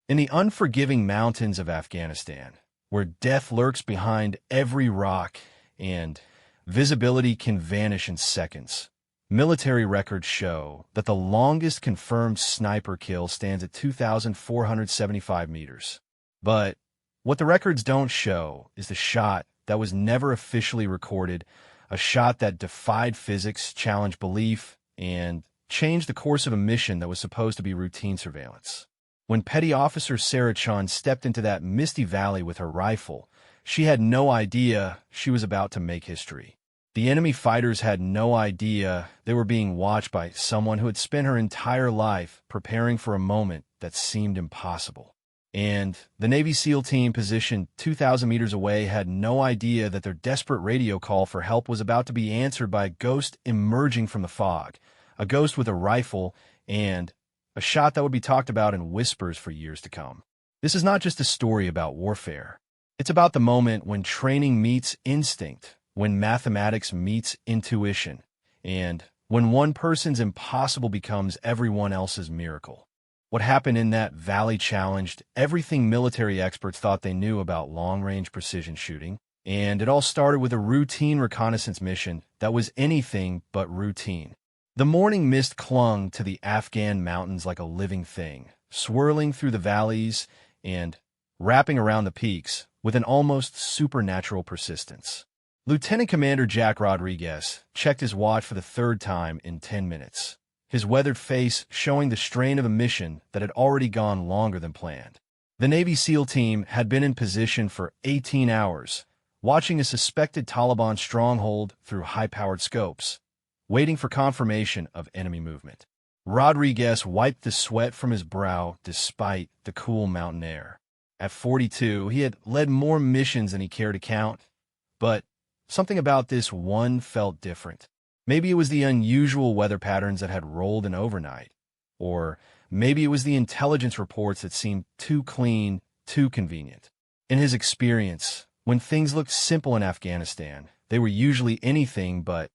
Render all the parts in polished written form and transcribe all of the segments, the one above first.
In the unforgiving mountains of Afghanistan, where death lurks behind every rock and visibility can vanish in seconds, military records show that the longest confirmed sniper kill stands at 2,475 meters. But what the records don't show is the shot that was never officially recorded, a shot that defied physics, challenged belief, and changed the course of a mission that was supposed to be routine surveillance. When Petty Officer Sarah Chun stepped into that misty valley with her rifle, she had no idea she was about to make history. The enemy fighters had no idea they were being watched by someone who had spent her entire life preparing for a moment that seemed impossible. And the Navy SEAL team positioned 2,000 meters away had no idea that their desperate radio call for help was about to be answered by a ghost emerging from the fog, a ghost with a rifle and a shot that would be talked about in whispers for years to come. This is not just a story about warfare. It's about the moment when training meets instinct, when mathematics meets intuition, and when one person's impossible becomes everyone else's miracle. What happened in that valley challenged everything military experts thought they knew about long-range precision shooting, and it all started with a routine reconnaissance mission that was anything but routine. The morning mist clung to the Afghan mountains like a living thing, swirling through the valleys and wrapping around the peaks with an almost supernatural persistence. Lieutenant Commander Jack Rodriguez checked his watch for the third time in 10 minutes, his weathered face showing the strain of a mission that had already gone longer than planned. The Navy SEAL team had been in position for 18 hours, watching a suspected Taliban stronghold through high-powered scopes, waiting for confirmation of enemy movement. Rodriguez wiped the sweat from his brow despite the cool mountain air. At 42, he had led more missions than he cared to count, but something about this one felt different. Maybe it was the unusual weather patterns that had rolled in overnight, or maybe it was the intelligence reports that seemed too clean, too convenient. In his experience, when things looked simple in Afghanistan, they were usually anything but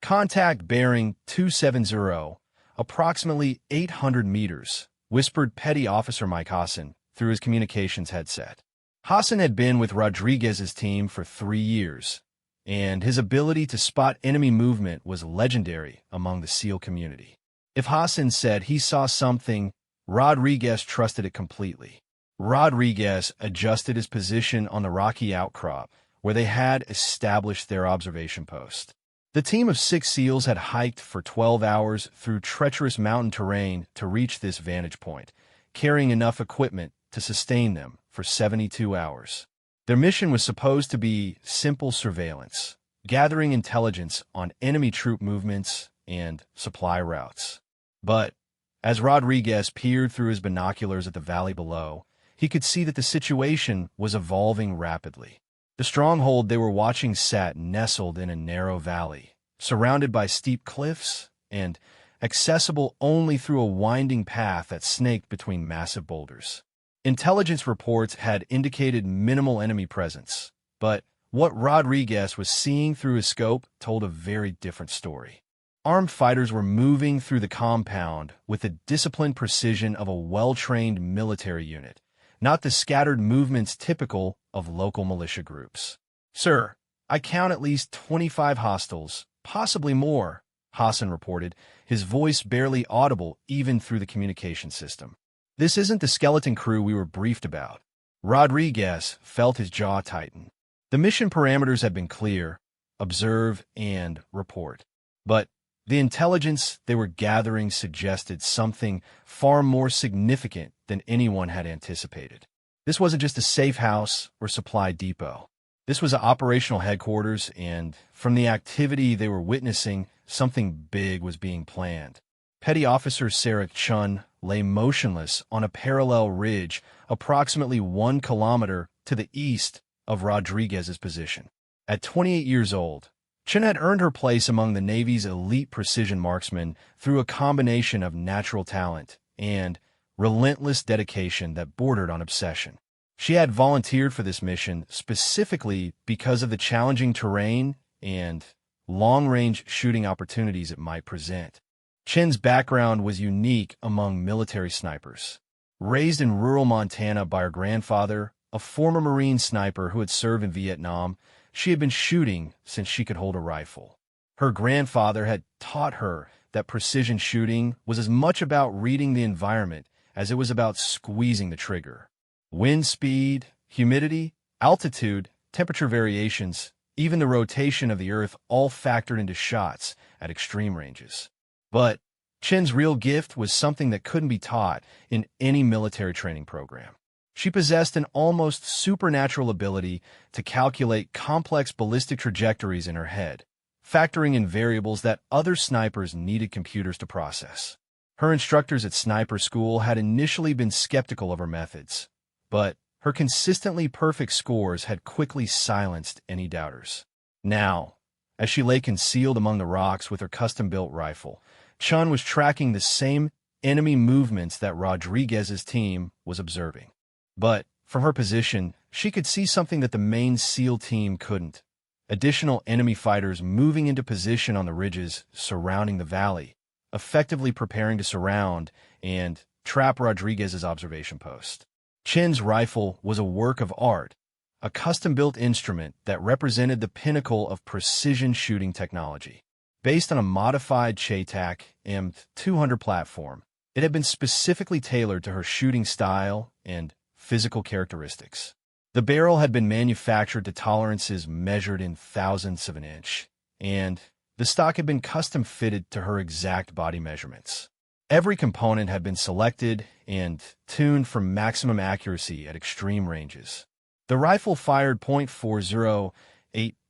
contact bearing 270, approximately 800 meters, whispered Petty Officer Mike Hassan through his communications headset. Hassan had been with Rodriguez's team for 3 years, and his ability to spot enemy movement was legendary among the SEAL community. If Hassan said he saw something, Rodriguez trusted it completely. Rodriguez adjusted his position on the rocky outcrop where they had established their observation post. The team of 6 SEALs had hiked for 12 hours through treacherous mountain terrain to reach this vantage point, carrying enough equipment to sustain them for 72 hours. Their mission was supposed to be simple surveillance, gathering intelligence on enemy troop movements and supply routes. But as Rodriguez peered through his binoculars at the valley below, he could see that the situation was evolving rapidly. The stronghold they were watching sat nestled in a narrow valley, surrounded by steep cliffs and accessible only through a winding path that snaked between massive boulders. Intelligence reports had indicated minimal enemy presence, but what Rodriguez was seeing through his scope told a very different story. Armed fighters were moving through the compound with the disciplined precision of a well-trained military unit, not the scattered movements typical of local militia groups. "Sir, I count at least 25 hostiles, possibly more," Hassan reported, his voice barely audible even through the communication system. "This isn't the skeleton crew we were briefed about." Rodriguez felt his jaw tighten. The mission parameters had been clear: observe and report. But the intelligence they were gathering suggested something far more significant than anyone had anticipated. This wasn't just a safe house or supply depot. This was an operational headquarters, and from the activity they were witnessing, something big was being planned. Petty Officer Sarah Chun lay motionless on a parallel ridge approximately 1 kilometer to the east of Rodriguez's position. At 28 years old, Chun had earned her place among the Navy's elite precision marksmen through a combination of natural talent and relentless dedication that bordered on obsession. She had volunteered for this mission specifically because of the challenging terrain and long-range shooting opportunities it might present. Chen's background was unique among military snipers. Raised in rural Montana by her grandfather, a former Marine sniper who had served in Vietnam, she had been shooting since she could hold a rifle. Her grandfather had taught her that precision shooting was as much about reading the environment as it was about squeezing the trigger. Wind speed, humidity, altitude, temperature variations, even the rotation of the Earth all factored into shots at extreme ranges. But Chen's real gift was something that couldn't be taught in any military training program. She possessed an almost supernatural ability to calculate complex ballistic trajectories in her head, factoring in variables that other snipers needed computers to process. Her instructors at sniper school had initially been skeptical of her methods, but her consistently perfect scores had quickly silenced any doubters. Now, as she lay concealed among the rocks with her custom-built rifle, Chun was tracking the same enemy movements that Rodriguez's team was observing. But from her position, she could see something that the main SEAL team couldn't. Additional enemy fighters moving into position on the ridges surrounding the valley, effectively preparing to surround and trap Rodriguez's observation post. Chen's rifle was a work of art, a custom-built instrument that represented the pinnacle of precision shooting technology. Based on a modified Chaytak M200 platform, it had been specifically tailored to her shooting style and physical characteristics. The barrel had been manufactured to tolerances measured in thousandths of an inch, and the stock had been custom-fitted to her exact body measurements. Every component had been selected and tuned for maximum accuracy at extreme ranges. The rifle fired .408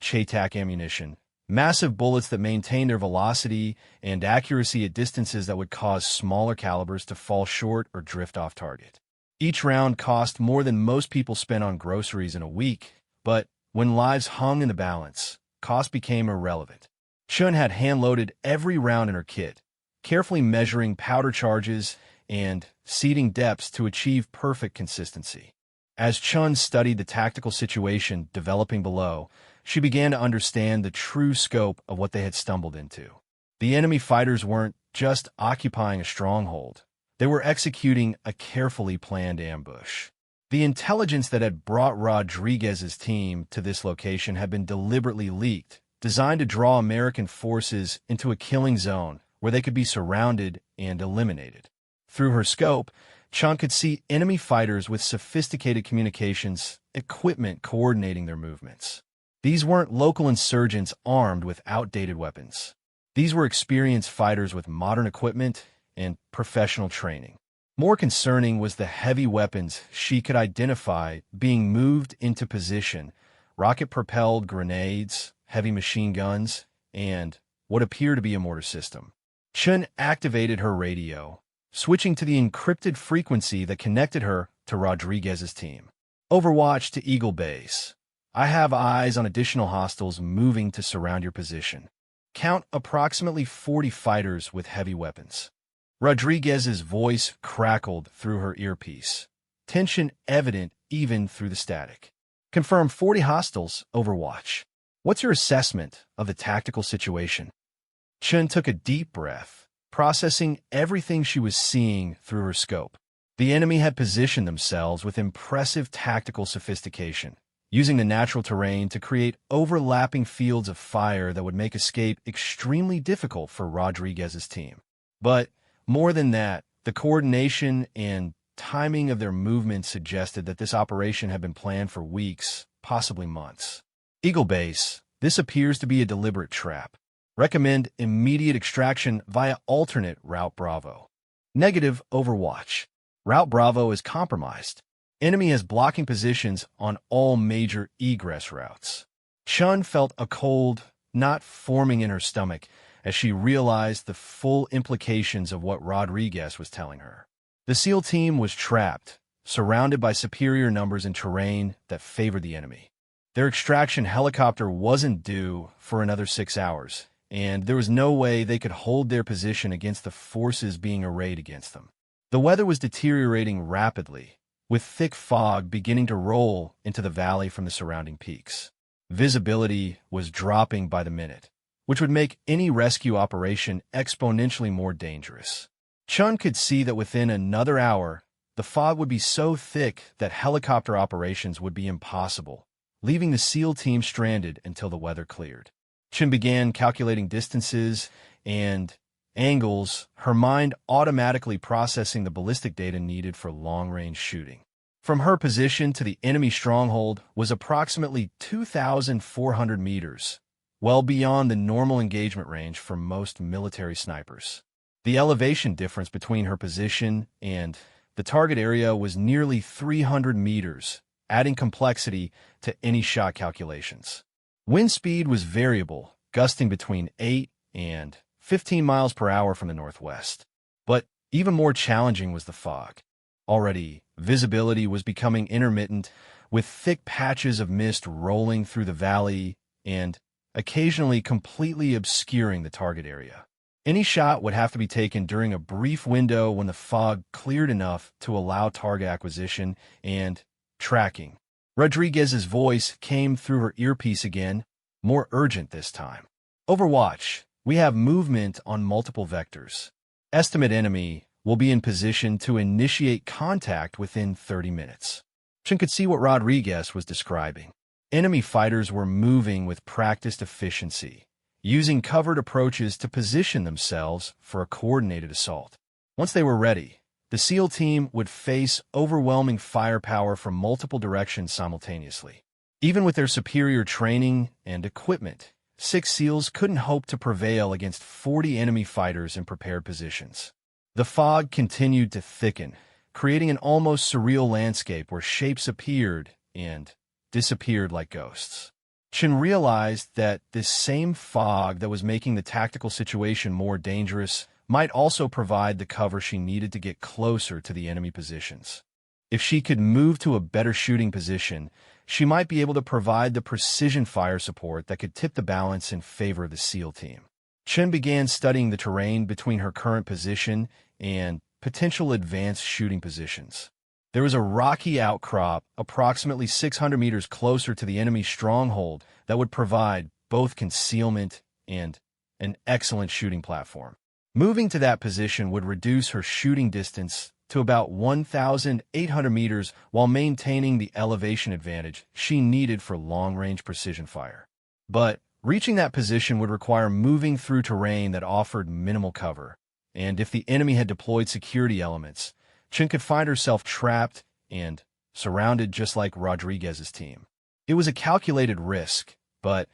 Chaytak ammunition, massive bullets that maintained their velocity and accuracy at distances that would cause smaller calibers to fall short or drift off target. Each round cost more than most people spent on groceries in a week, but when lives hung in the balance, cost became irrelevant. Chun had hand-loaded every round in her kit, carefully measuring powder charges and seeding depths to achieve perfect consistency. As Chun studied the tactical situation developing below, she began to understand the true scope of what they had stumbled into. The enemy fighters weren't just occupying a stronghold. They were executing a carefully planned ambush. The intelligence that had brought Rodriguez's team to this location had been deliberately leaked, designed to draw American forces into a killing zone where they could be surrounded and eliminated. Through her scope, Chun could see enemy fighters with sophisticated communications equipment coordinating their movements. These weren't local insurgents armed with outdated weapons. These were experienced fighters with modern equipment and professional training. More concerning was the heavy weapons she could identify being moved into position: rocket-propelled grenades, heavy machine guns, and what appeared to be a mortar system. Chun activated her radio, switching to the encrypted frequency that connected her to Rodriguez's team. Overwatch to Eagle Base. I have eyes on additional hostiles moving to surround your position. Count approximately 40 fighters with heavy weapons. Rodriguez's voice crackled through her earpiece, tension evident even through the static. Confirm 40 hostiles, Overwatch. What's your assessment of the tactical situation? Chun took a deep breath, processing everything she was seeing through her scope. The enemy had positioned themselves with impressive tactical sophistication, using the natural terrain to create overlapping fields of fire that would make escape extremely difficult for Rodriguez's team. But more than that, the coordination and timing of their movements suggested that this operation had been planned for weeks, possibly months. Eagle Base, this appears to be a deliberate trap. Recommend immediate extraction via alternate Route Bravo. Negative, Overwatch. Route Bravo is compromised. Enemy has blocking positions on all major egress routes. Chun felt a cold knot forming in her stomach as she realized the full implications of what Rodriguez was telling her. The SEAL team was trapped, surrounded by superior numbers in terrain that favored the enemy. Their extraction helicopter wasn't due for another 6 hours, and there was no way they could hold their position against the forces being arrayed against them. The weather was deteriorating rapidly, with thick fog beginning to roll into the valley from the surrounding peaks. Visibility was dropping by the minute, which would make any rescue operation exponentially more dangerous. Chun could see that within another hour, The fog would be so thick that helicopter operations would be impossible, leaving the SEAL team stranded until the weather cleared. Chen began calculating distances and angles, her mind automatically processing the ballistic data needed for long-range shooting. From her position to the enemy stronghold was approximately 2,400 meters, well beyond the normal engagement range for most military snipers. The elevation difference between her position and the target area was nearly 300 meters, adding complexity to any shot calculations. Wind speed was variable, gusting between 8 and 15 miles per hour from the northwest. But even more challenging was the fog. Already, visibility was becoming intermittent, with thick patches of mist rolling through the valley and occasionally completely obscuring the target area. Any shot would have to be taken during a brief window when the fog cleared enough to allow target acquisition and tracking. Rodriguez's voice came through her earpiece again, more urgent this time. Overwatch, we have movement on multiple vectors. Estimate enemy will be in position to initiate contact within 30 minutes. Chen could see what Rodriguez was describing. Enemy fighters were moving with practiced efficiency, using covered approaches to position themselves for a coordinated assault. Once they were ready, the SEAL team would face overwhelming firepower from multiple directions simultaneously. Even with their superior training and equipment, 6 SEALs couldn't hope to prevail against 40 enemy fighters in prepared positions. The fog continued to thicken, creating an almost surreal landscape where shapes appeared and disappeared like ghosts. Chen realized that this same fog that was making the tactical situation more dangerous might also provide the cover she needed to get closer to the enemy positions. If she could move to a better shooting position, she might be able to provide the precision fire support that could tip the balance in favor of the SEAL team. Chen began studying the terrain between her current position and potential advanced shooting positions. There was a rocky outcrop approximately 600 meters closer to the enemy stronghold that would provide both concealment and an excellent shooting platform. Moving to that position would reduce her shooting distance to about 1,800 meters while maintaining the elevation advantage she needed for long-range precision fire. But reaching that position would require moving through terrain that offered minimal cover, and if the enemy had deployed security elements, Chen could find herself trapped and surrounded just like Rodriguez's team. It was a calculated risk, but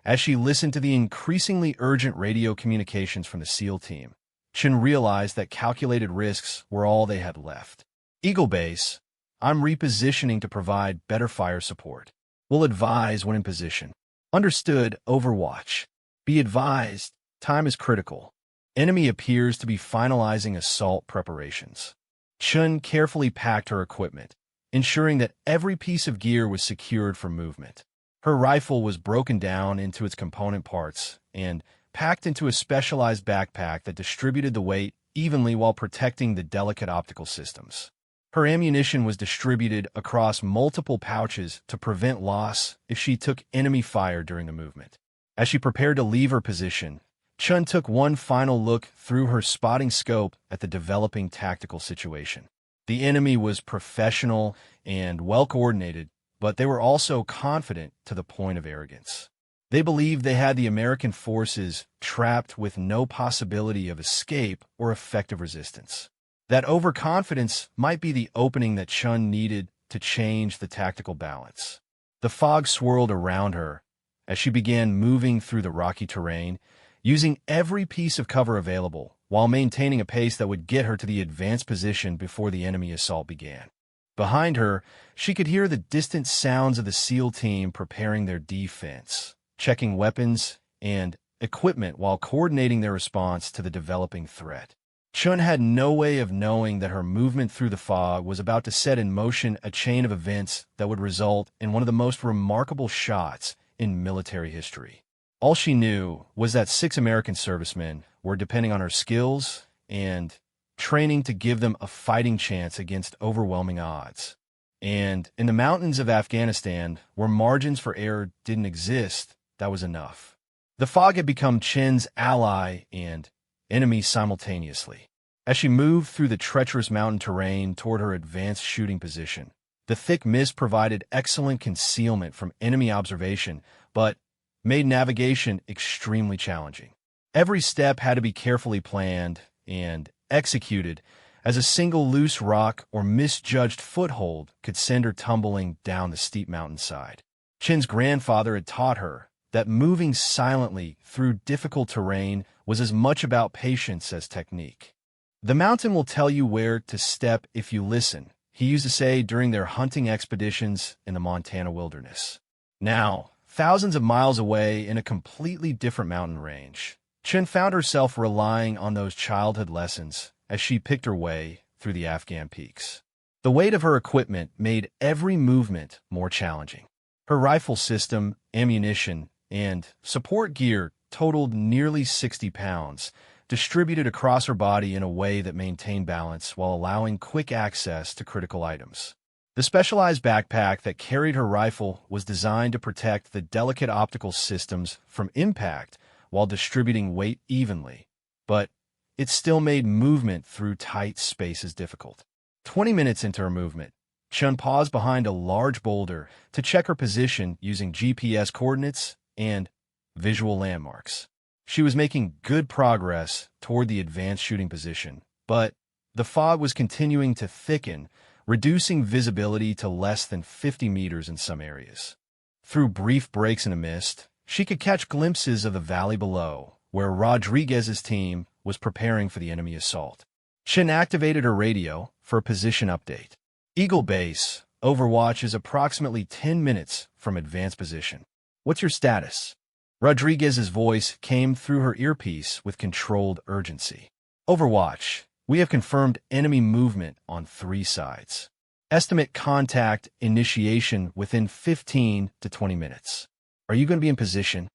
as she listened to the increasingly urgent radio communications from the SEAL team, Chen realized that calculated risks were all they had left. Eagle Base, I'm repositioning to provide better fire support. We'll advise when in position. Understood, Overwatch. Be advised, time is critical. Enemy appears to be finalizing assault preparations. Chen carefully packed her equipment, ensuring that every piece of gear was secured for movement. Her rifle was broken down into its component parts and packed into a specialized backpack that distributed the weight evenly while protecting the delicate optical systems. Her ammunition was distributed across multiple pouches to prevent loss if she took enemy fire during the movement. As she prepared to leave her position, Chen took one final look through her spotting scope at the developing tactical situation. The enemy was professional and well-coordinated, but they were also confident to the point of arrogance. They believed they had the American forces trapped with no possibility of escape or effective resistance. That overconfidence might be the opening that Chen needed to change the tactical balance. The fog swirled around her as she began moving through the rocky terrain, using every piece of cover available while maintaining a pace that would get her to the advanced position before the enemy assault began. Behind her, she could hear the distant sounds of the SEAL team preparing their defense, checking weapons and equipment while coordinating their response to the developing threat. Chen had no way of knowing that her movement through the fog was about to set in motion a chain of events that would result in one of the most remarkable shots in military history. All she knew was that 6 American servicemen were depending on her skills and training to give them a fighting chance against overwhelming odds. And in the mountains of Afghanistan, where margins for error didn't exist, that was enough. The fog had become Chen's ally and enemy simultaneously. As she moved through the treacherous mountain terrain toward her advanced shooting position, the thick mist provided excellent concealment from enemy observation, but made navigation extremely challenging. Every step had to be carefully planned and executed, as a single loose rock or misjudged foothold could send her tumbling down the steep mountainside. Chin's grandfather had taught her that moving silently through difficult terrain was as much about patience as technique. "The mountain will tell you where to step if you listen," he used to say during their hunting expeditions in the Montana wilderness. Now, thousands of miles away in a completely different mountain range, Chin found herself relying on those childhood lessons as she picked her way through the Afghan peaks. The weight of her equipment made every movement more challenging. Her rifle system, ammunition, and support gear totaled nearly 60 pounds, distributed across her body in a way that maintained balance while allowing quick access to critical items. The specialized backpack that carried her rifle was designed to protect the delicate optical systems from impact while distributing weight evenly, but it still made movement through tight spaces difficult. 20 minutes into her movement, Chun paused behind a large boulder to check her position using GPS coordinates and visual landmarks. She was making good progress toward the advanced shooting position, but the fog was continuing to thicken, reducing visibility to less than 50 meters in some areas. Through brief breaks in the mist, she could catch glimpses of the valley below, where Rodriguez's team was preparing for the enemy assault. Chin activated her radio for a position update. "Eagle Base, Overwatch is approximately 10 minutes from advanced position. What's your status?" Rodriguez's voice came through her earpiece with controlled urgency. "Overwatch, we have confirmed enemy movement on 3 sides. Estimate contact initiation within 15 to 20 minutes. Are you going to be in position?"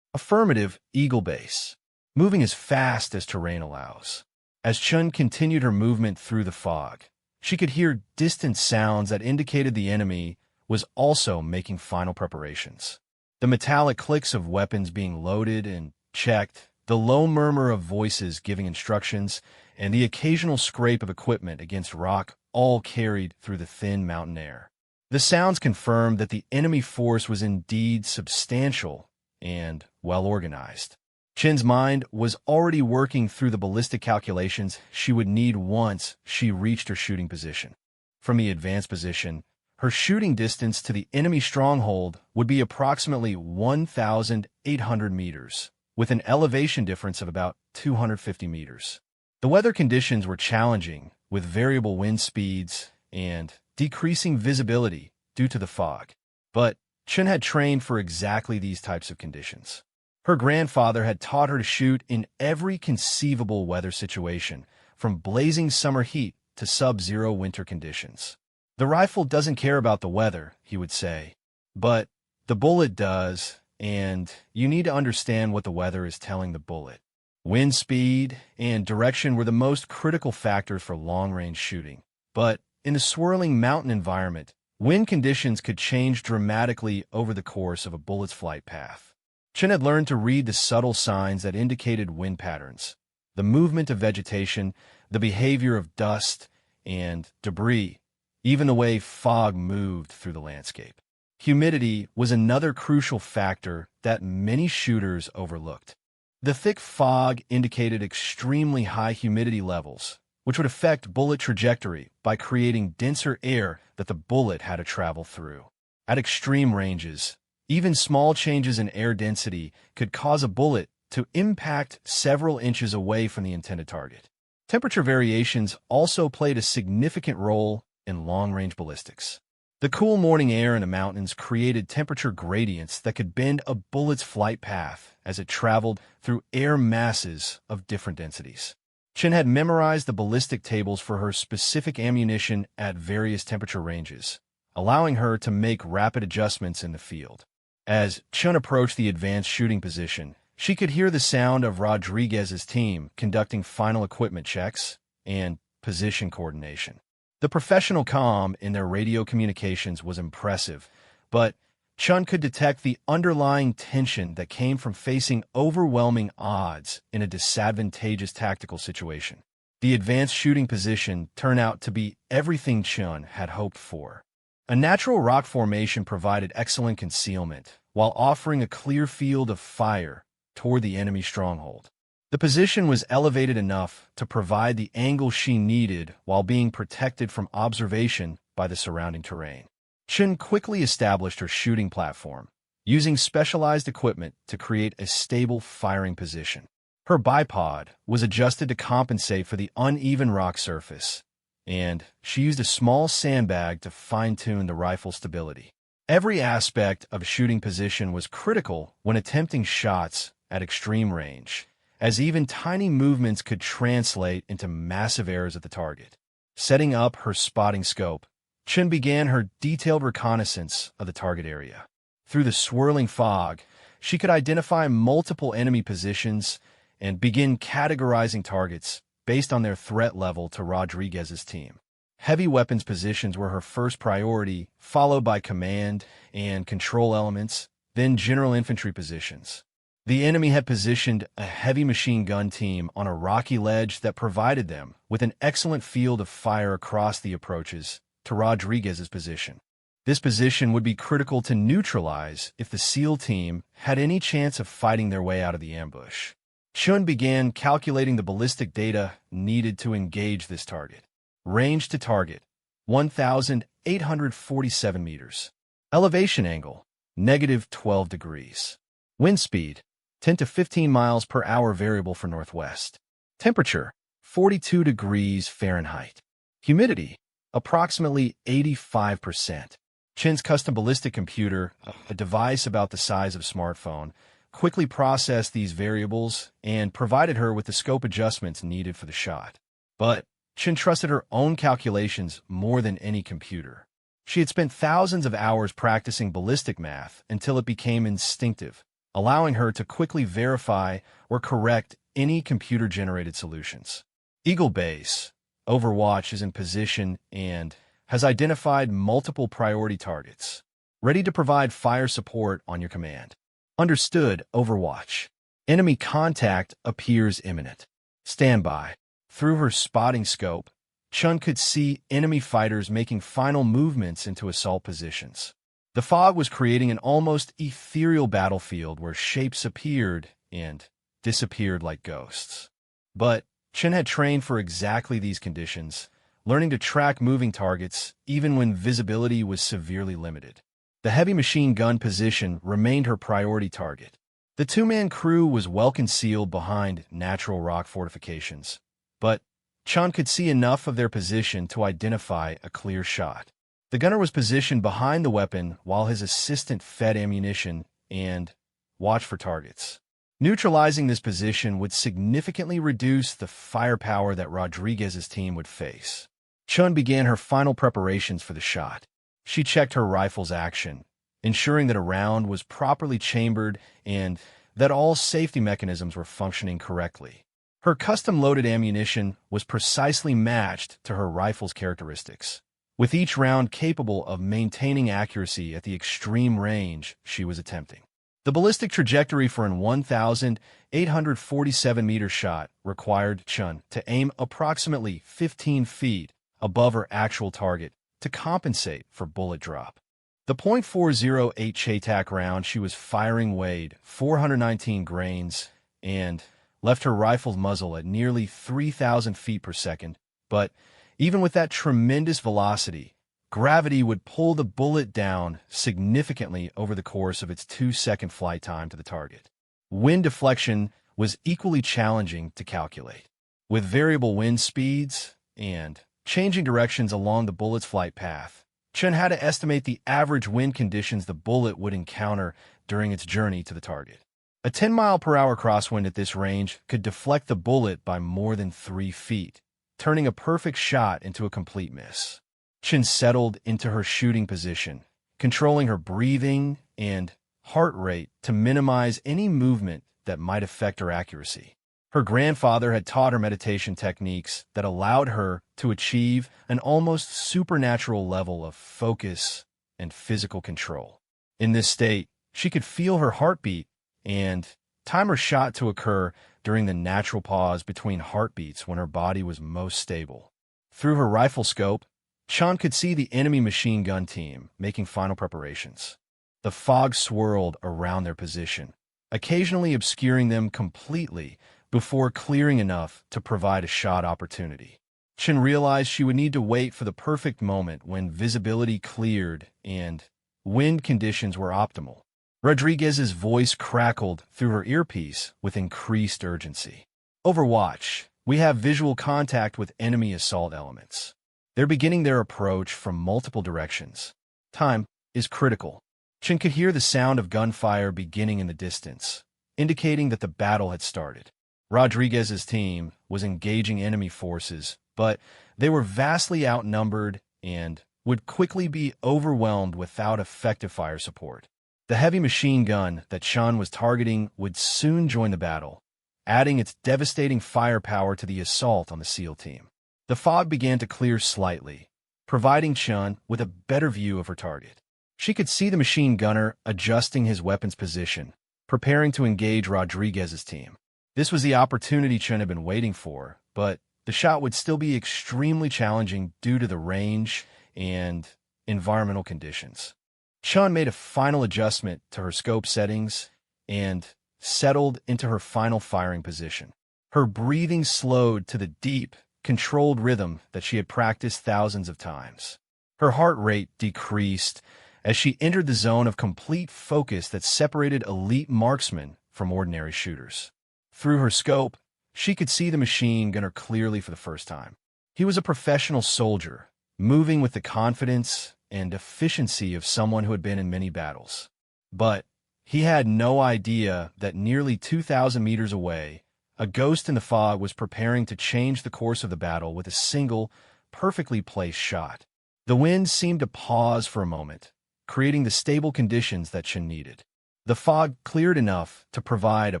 "Affirmative, Eagle Base. Moving as fast as terrain allows." As Chun continued her movement through the fog, she could hear distant sounds that indicated the enemy was also making final preparations. The metallic clicks of weapons being loaded and checked, the low murmur of voices giving instructions, and the occasional scrape of equipment against rock all carried through the thin mountain air. The sounds confirmed that the enemy force was indeed substantial and well-organized. Chin's mind was already working through the ballistic calculations she would need once she reached her shooting position. From the advanced position, her shooting distance to the enemy stronghold would be approximately 1,800 meters, with an elevation difference of about 250 meters. The weather conditions were challenging, with variable wind speeds and decreasing visibility due to the fog. But Chin had trained for exactly these types of conditions. Her grandfather had taught her to shoot in every conceivable weather situation, from blazing summer heat to sub-zero winter conditions. "The rifle doesn't care about the weather," he would say, "but the bullet does, and you need to understand what the weather is telling the bullet." Wind speed and direction were the most critical factors for long-range shooting, but in a swirling mountain environment, wind conditions could change dramatically over the course of a bullet's flight path. Chin had learned to read the subtle signs that indicated wind patterns, the movement of vegetation, the behavior of dust and debris, even the way fog moved through the landscape. Humidity was another crucial factor that many shooters overlooked. The thick fog indicated extremely high humidity levels, which would affect bullet trajectory by creating denser air that the bullet had to travel through. At extreme ranges, even small changes in air density could cause a bullet to impact several inches away from the intended target. Temperature variations also played a significant role in long-range ballistics. The cool morning air in the mountains created temperature gradients that could bend a bullet's flight path as it traveled through air masses of different densities. Chin had memorized the ballistic tables for her specific ammunition at various temperature ranges, allowing her to make rapid adjustments in the field. As Chun approached the advanced shooting position, she could hear the sound of Rodriguez's team conducting final equipment checks and position coordination. The professional calm in their radio communications was impressive, but Chun could detect the underlying tension that came from facing overwhelming odds in a disadvantageous tactical situation. The advanced shooting position turned out to be everything Chun had hoped for. A natural rock formation provided excellent concealment, while offering a clear field of fire toward the enemy stronghold. The position was elevated enough to provide the angle she needed while being protected from observation by the surrounding terrain. Chun quickly established her shooting platform, using specialized equipment to create a stable firing position. Her bipod was adjusted to compensate for the uneven rock surface, and she used a small sandbag to fine-tune the rifle's stability. Every aspect of shooting position was critical when attempting shots at extreme range, as even tiny movements could translate into massive errors at the target. Setting up her spotting scope, Chun began her detailed reconnaissance of the target area. Through the swirling fog, she could identify multiple enemy positions and begin categorizing targets based on their threat level to Rodriguez's team. Heavy weapons positions were her first priority, followed by command and control elements, then general infantry positions. The enemy had positioned a heavy machine gun team on a rocky ledge that provided them with an excellent field of fire across the approaches to Rodriguez's position. This position would be critical to neutralize if the SEAL team had any chance of fighting their way out of the ambush. Chun began calculating the ballistic data needed to engage this target. Range to target, 1,847 meters. Elevation angle, -12 degrees. Wind speed, 10 to 15 miles per hour variable for northwest. Temperature, 42 degrees Fahrenheit. Humidity, approximately 85%. Chun's custom ballistic computer, a device about the size of a smartphone, quickly processed these variables and provided her with the scope adjustments needed for the shot. But Chun trusted her own calculations more than any computer. She had spent thousands of hours practicing ballistic math until it became instinctive, allowing her to quickly verify or correct any computer-generated solutions. Eagle Base, Overwatch, is in position and has identified multiple priority targets, ready to provide fire support on your command. Understood, Overwatch. Enemy contact appears imminent. Standby. Through her spotting scope, Chun could see enemy fighters making final movements into assault positions. The fog was creating an almost ethereal battlefield where shapes appeared and disappeared like ghosts. But Chun had trained for exactly these conditions, learning to track moving targets even when visibility was severely limited. The heavy machine gun position remained her priority target. The two-man crew was well concealed behind natural rock fortifications, but Chun could see enough of their position to identify a clear shot. The gunner was positioned behind the weapon while his assistant fed ammunition and watched for targets. Neutralizing this position would significantly reduce the firepower that Rodriguez's team would face. Chun began her final preparations for the shot. She checked her rifle's action, ensuring that a round was properly chambered and that all safety mechanisms were functioning correctly. Her custom-loaded ammunition was precisely matched to her rifle's characteristics, with each round capable of maintaining accuracy at the extreme range she was attempting. The ballistic trajectory for an 1,847-meter shot required Chun to aim approximately 15 feet above her actual target to compensate for bullet drop. The .408 Chaitak round she was firing weighed 419 grains and left her rifle's muzzle at nearly 3,000 feet per second, but even with that tremendous velocity, gravity would pull the bullet down significantly over the course of its 2-second flight time to the target. Wind deflection was equally challenging to calculate. With variable wind speeds and changing directions along the bullet's flight path, Chun had to estimate the average wind conditions the bullet would encounter during its journey to the target. A 10-mile-per-hour crosswind at this range could deflect the bullet by more than 3 feet, turning a perfect shot into a complete miss. Chun settled into her shooting position, controlling her breathing and heart rate to minimize any movement that might affect her accuracy. Her grandfather had taught her meditation techniques that allowed her to achieve an almost supernatural level of focus and physical control. In this state, she could feel her heartbeat and time her shot to occur during the natural pause between heartbeats when her body was most stable. Through her rifle scope, Chun could see the enemy machine gun team making final preparations. The fog swirled around their position, occasionally obscuring them completely before clearing enough to provide a shot opportunity. Chun realized she would need to wait for the perfect moment when visibility cleared and wind conditions were optimal. Rodriguez's voice crackled through her earpiece with increased urgency. Overwatch, we have visual contact with enemy assault elements. They're beginning their approach from multiple directions. Time is critical. Chun could hear the sound of gunfire beginning in the distance, indicating that the battle had started. Rodriguez's team was engaging enemy forces, but they were vastly outnumbered and would quickly be overwhelmed without effective fire support. The heavy machine gun that Chun was targeting would soon join the battle, adding its devastating firepower to the assault on the SEAL team. The fog began to clear slightly, providing Chun with a better view of her target. She could see the machine gunner adjusting his weapon's position, preparing to engage Rodriguez's team. This was the opportunity Chun had been waiting for, but the shot would still be extremely challenging due to the range and environmental conditions. Chun made a final adjustment to her scope settings and settled into her final firing position. Her breathing slowed to the deep, controlled rhythm that she had practiced thousands of times. Her heart rate decreased as she entered the zone of complete focus that separated elite marksmen from ordinary shooters. Through her scope, she could see the machine gunner clearly for the first time. He was a professional soldier, moving with the confidence and efficiency of someone who had been in many battles. But he had no idea that nearly 2,000 meters away, a ghost in the fog was preparing to change the course of the battle with a single, perfectly placed shot. The wind seemed to pause for a moment, creating the stable conditions that Chun needed. The fog cleared enough to provide a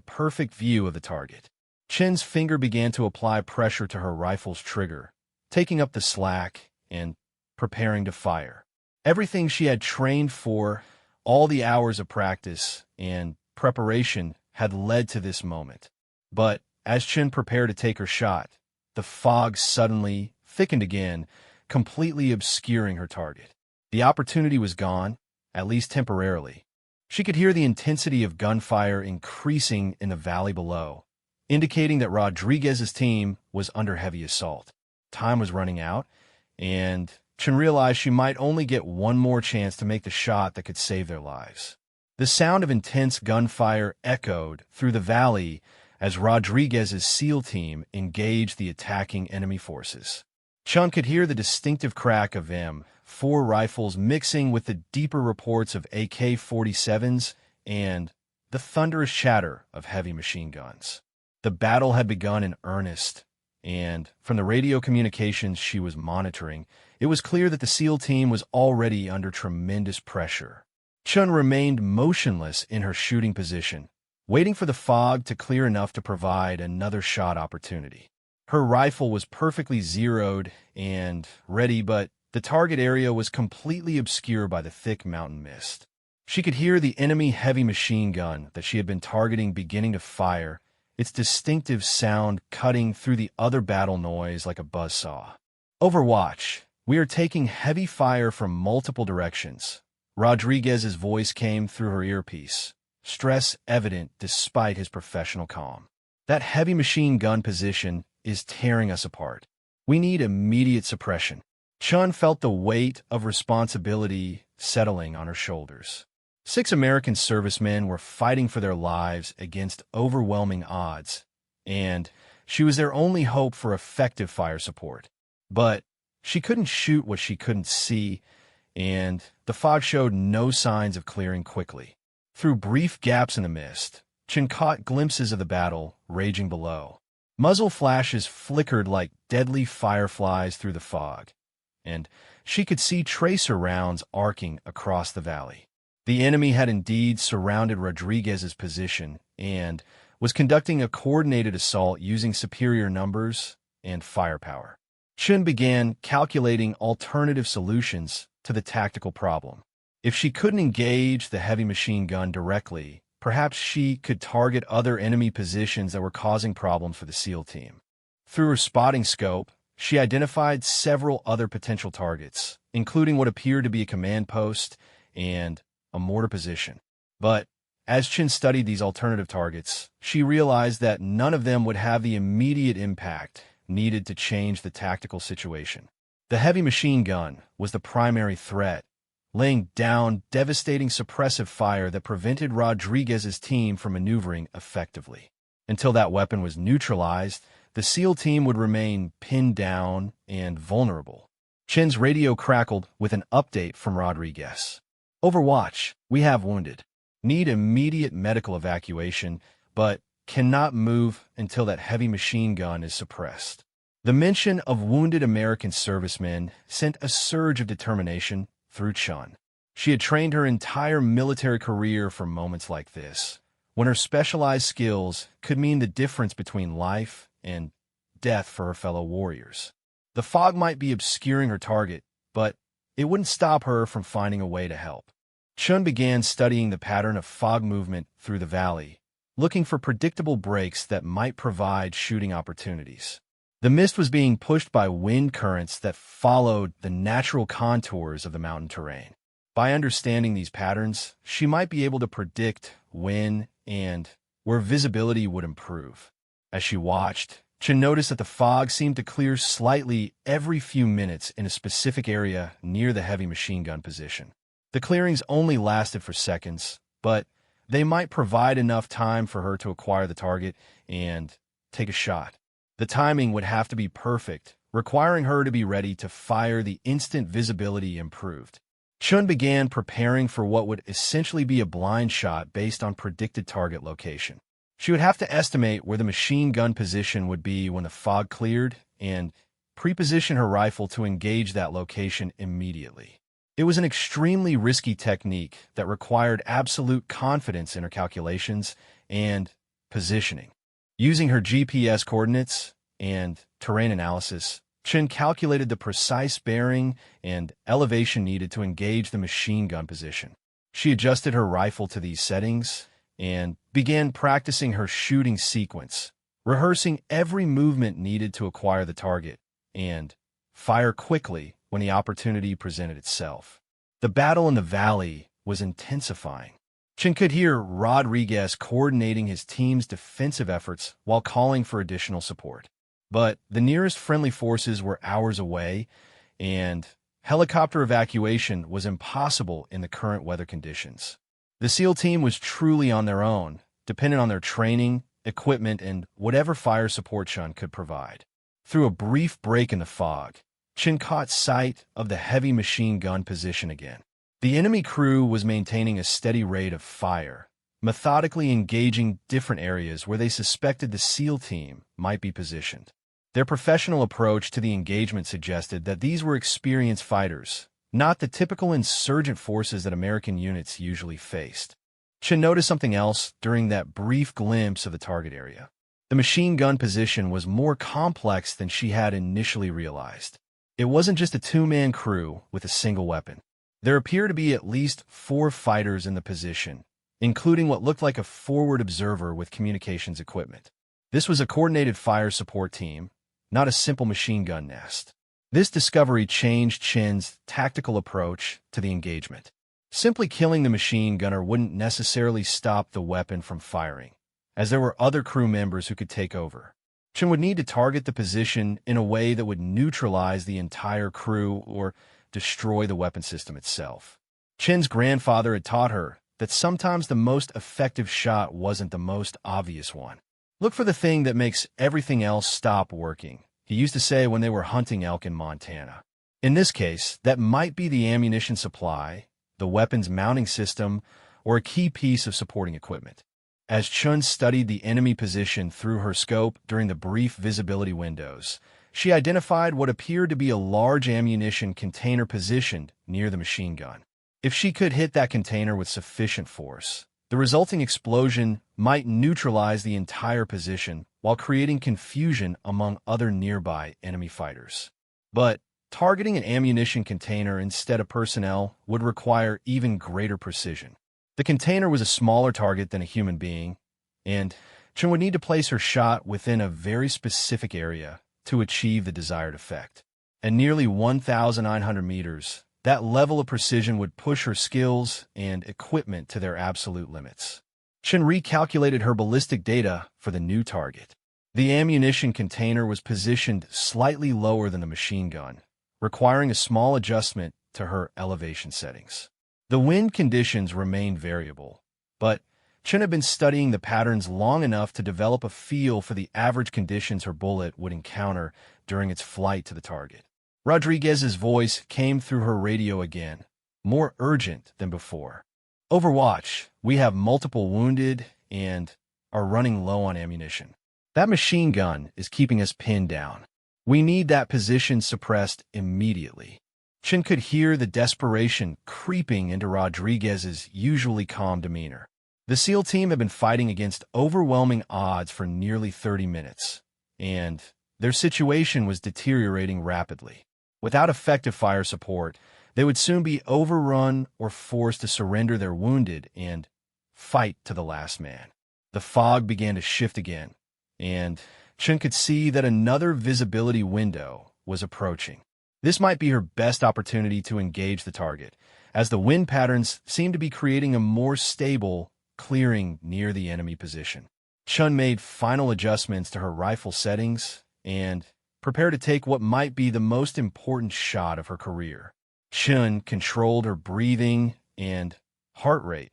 perfect view of the target. Chun's finger began to apply pressure to her rifle's trigger, taking up the slack and preparing to fire. Everything she had trained for, all the hours of practice and preparation had led to this moment. But as Chun prepared to take her shot, the fog suddenly thickened again, completely obscuring her target. The opportunity was gone, at least temporarily. She could hear the intensity of gunfire increasing in the valley below, indicating that Rodriguez's team was under heavy assault. Time was running out, and Chun realized she might only get one more chance to make the shot that could save their lives. The sound of intense gunfire echoed through the valley as Rodriguez's SEAL team engaged the attacking enemy forces. Chun could hear the distinctive crack of M4 rifles mixing with the deeper reports of AK-47s and the thunderous chatter of heavy machine guns. The battle had begun in earnest, and from the radio communications she was monitoring, it was clear that the SEAL team was already under tremendous pressure. Chun remained motionless in her shooting position, waiting for the fog to clear enough to provide another shot opportunity. Her rifle was perfectly zeroed and ready, but the target area was completely obscured by the thick mountain mist. She could hear the enemy heavy machine gun that she had been targeting beginning to fire, its distinctive sound cutting through the other battle noise like a buzzsaw. Overwatch, we are taking heavy fire from multiple directions. Rodriguez's voice came through her earpiece, stress evident despite his professional calm. That heavy machine gun position is tearing us apart. We need immediate suppression. Chun felt the weight of responsibility settling on her shoulders. 6 American servicemen were fighting for their lives against overwhelming odds, and she was their only hope for effective fire support. But she couldn't shoot what she couldn't see, and the fog showed no signs of clearing quickly. Through brief gaps in the mist, Chun caught glimpses of the battle raging below. Muzzle flashes flickered like deadly fireflies through the fog, and she could see tracer rounds arcing across the valley. The enemy had indeed surrounded Rodriguez's position and was conducting a coordinated assault using superior numbers and firepower. Chun began calculating alternative solutions to the tactical problem. If she couldn't engage the heavy machine gun directly, perhaps she could target other enemy positions that were causing problems for the SEAL team. Through her spotting scope, she identified several other potential targets, including what appeared to be a command post and a mortar position. But as Chin studied these alternative targets, she realized that none of them would have the immediate impact needed to change the tactical situation. The heavy machine gun was the primary threat, laying down devastating suppressive fire that prevented Rodriguez's team from maneuvering effectively. Until that weapon was neutralized, the SEAL team would remain pinned down and vulnerable. Chin's radio crackled with an update from Rodriguez. Overwatch, we have wounded. Need immediate medical evacuation, but cannot move until that heavy machine gun is suppressed. The mention of wounded American servicemen sent a surge of determination through Chun. She had trained her entire military career for moments like this, when her specialized skills could mean the difference between life and death for her fellow warriors. The fog might be obscuring her target, but it wouldn't stop her from finding a way to help. Chun began studying the pattern of fog movement through the valley, looking for predictable breaks that might provide shooting opportunities. The mist was being pushed by wind currents that followed the natural contours of the mountain terrain. By understanding these patterns, she might be able to predict when and where visibility would improve. As she watched, Chin noticed that the fog seemed to clear slightly every few minutes in a specific area near the heavy machine gun position. The clearings only lasted for seconds, but they might provide enough time for her to acquire the target and take a shot. The timing would have to be perfect, requiring her to be ready to fire the instant visibility improved. Chun began preparing for what would essentially be a blind shot based on predicted target location. She would have to estimate where the machine gun position would be when the fog cleared and pre-position her rifle to engage that location immediately. It was an extremely risky technique that required absolute confidence in her calculations and positioning. Using her GPS coordinates and terrain analysis, Chin calculated the precise bearing and elevation needed to engage the machine gun position. She adjusted her rifle to these settings and began practicing her shooting sequence, rehearsing every movement needed to acquire the target and fire quickly when the opportunity presented itself. The battle in the valley was intensifying. Chin could hear Rodriguez coordinating his team's defensive efforts while calling for additional support. But the nearest friendly forces were hours away, and helicopter evacuation was impossible in the current weather conditions. The SEAL team was truly on their own, dependent on their training, equipment, and whatever fire support Chun could provide. Through a brief break in the fog, Chin caught sight of the heavy machine gun position again. The enemy crew was maintaining a steady rate of fire, methodically engaging different areas where they suspected the SEAL team might be positioned. Their professional approach to the engagement suggested that these were experienced fighters, not the typical insurgent forces that American units usually faced. Chin noticed something else during that brief glimpse of the target area. The machine gun position was more complex than she had initially realized. It wasn't just a two-man crew with a single weapon. There appeared to be at least 4 fighters in the position, including what looked like a forward observer with communications equipment. This was a coordinated fire support team, not a simple machine gun nest. This discovery changed Chin's tactical approach to the engagement. Simply killing the machine gunner wouldn't necessarily stop the weapon from firing, as there were other crew members who could take over. Chin would need to target the position in a way that would neutralize the entire crew or destroy the weapon system itself. Chin's grandfather had taught her that sometimes the most effective shot wasn't the most obvious one. Look for the thing that makes everything else stop working, he used to say when they were hunting elk in Montana. In this case, that might be the ammunition supply, the weapon's mounting system, or a key piece of supporting equipment. As Chun studied the enemy position through her scope during the brief visibility windows, she identified what appeared to be a large ammunition container positioned near the machine gun. If she could hit that container with sufficient force, the resulting explosion might neutralize the entire position while creating confusion among other nearby enemy fighters. But targeting an ammunition container instead of personnel would require even greater precision. The container was a smaller target than a human being, and Chen would need to place her shot within a very specific area to achieve the desired effect. At nearly 1,900 meters, that level of precision would push her skills and equipment to their absolute limits. Chen recalculated her ballistic data for the new target. The ammunition container was positioned slightly lower than the machine gun, requiring a small adjustment to her elevation settings. The wind conditions remained variable, but Chen had been studying the patterns long enough to develop a feel for the average conditions her bullet would encounter during its flight to the target. Rodriguez's voice came through her radio again, more urgent than before. Overwatch, we have multiple wounded and are running low on ammunition. That machine gun is keeping us pinned down. We need that position suppressed immediately. Chen could hear the desperation creeping into Rodriguez's usually calm demeanor. The SEAL team had been fighting against overwhelming odds for nearly 30 minutes, and their situation was deteriorating rapidly. Without effective fire support, they would soon be overrun or forced to surrender their wounded and fight to the last man. The fog began to shift again, and Chen could see that another visibility window was approaching. This might be her best opportunity to engage the target, as the wind patterns seemed to be creating a more stable clearing near the enemy position. Chen made final adjustments to her rifle settings and prepared to take what might be the most important shot of her career. Chen controlled her breathing and heart rate,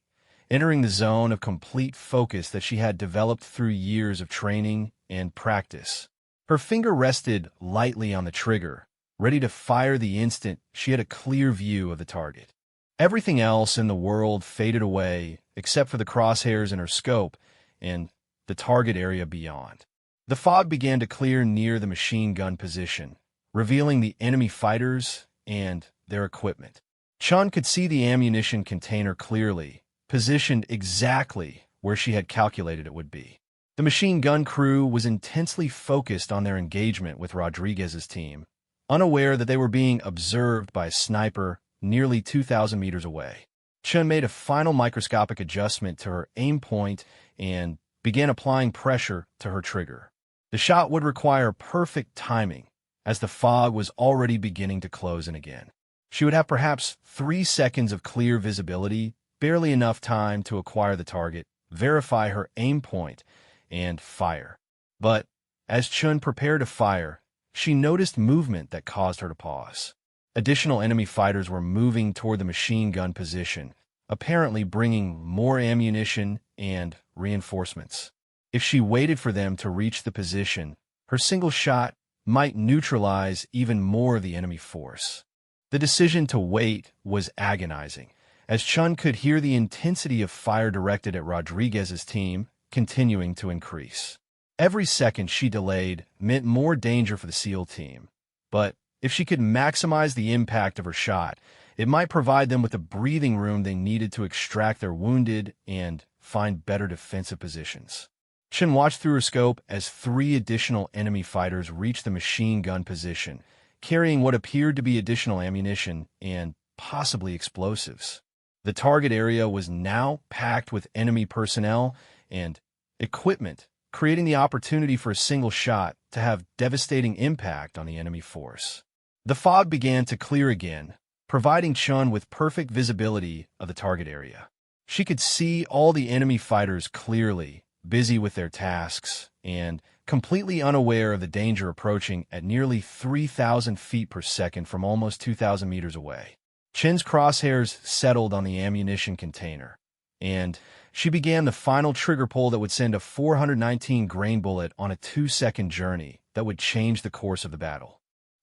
entering the zone of complete focus that she had developed through years of training and practice. Her finger rested lightly on the trigger, ready to fire the instant she had a clear view of the target. Everything else in the world faded away except for the crosshairs in her scope and the target area beyond. The fog began to clear near the machine gun position, revealing the enemy fighters and their equipment. Chen could see the ammunition container clearly, positioned exactly where she had calculated it would be. The machine gun crew was intensely focused on their engagement with Rodriguez's team, unaware that they were being observed by a sniper nearly 2,000 meters away. Chen made a final microscopic adjustment to her aim point and began applying pressure to her trigger. The shot would require perfect timing, as the fog was already beginning to close in again. She would have perhaps 3 seconds of clear visibility, barely enough time to acquire the target, verify her aim point, and fire. But as Chen prepared to fire, she noticed movement that caused her to pause. Additional enemy fighters were moving toward the machine gun position, apparently bringing more ammunition and reinforcements. If she waited for them to reach the position, her single shot might neutralize even more of the enemy force. The decision to wait was agonizing, as Chen could hear the intensity of fire directed at Rodriguez's team continuing to increase. Every second she delayed meant more danger for the SEAL team, but if she could maximize the impact of her shot, it might provide them with the breathing room they needed to extract their wounded and find better defensive positions. Chen watched through her scope as 3 additional enemy fighters reached the machine gun position, carrying what appeared to be additional ammunition and possibly explosives. The target area was now packed with enemy personnel and equipment, creating the opportunity for a single shot to have devastating impact on the enemy force. The fog began to clear again, providing Chen with perfect visibility of the target area. She could see all the enemy fighters clearly, busy with their tasks, and completely unaware of the danger approaching at nearly 3,000 feet per second from almost 2,000 meters away. Chen's crosshairs settled on the ammunition container, and she began the final trigger pull that would send a 419 grain bullet on a 2-second journey that would change the course of the battle.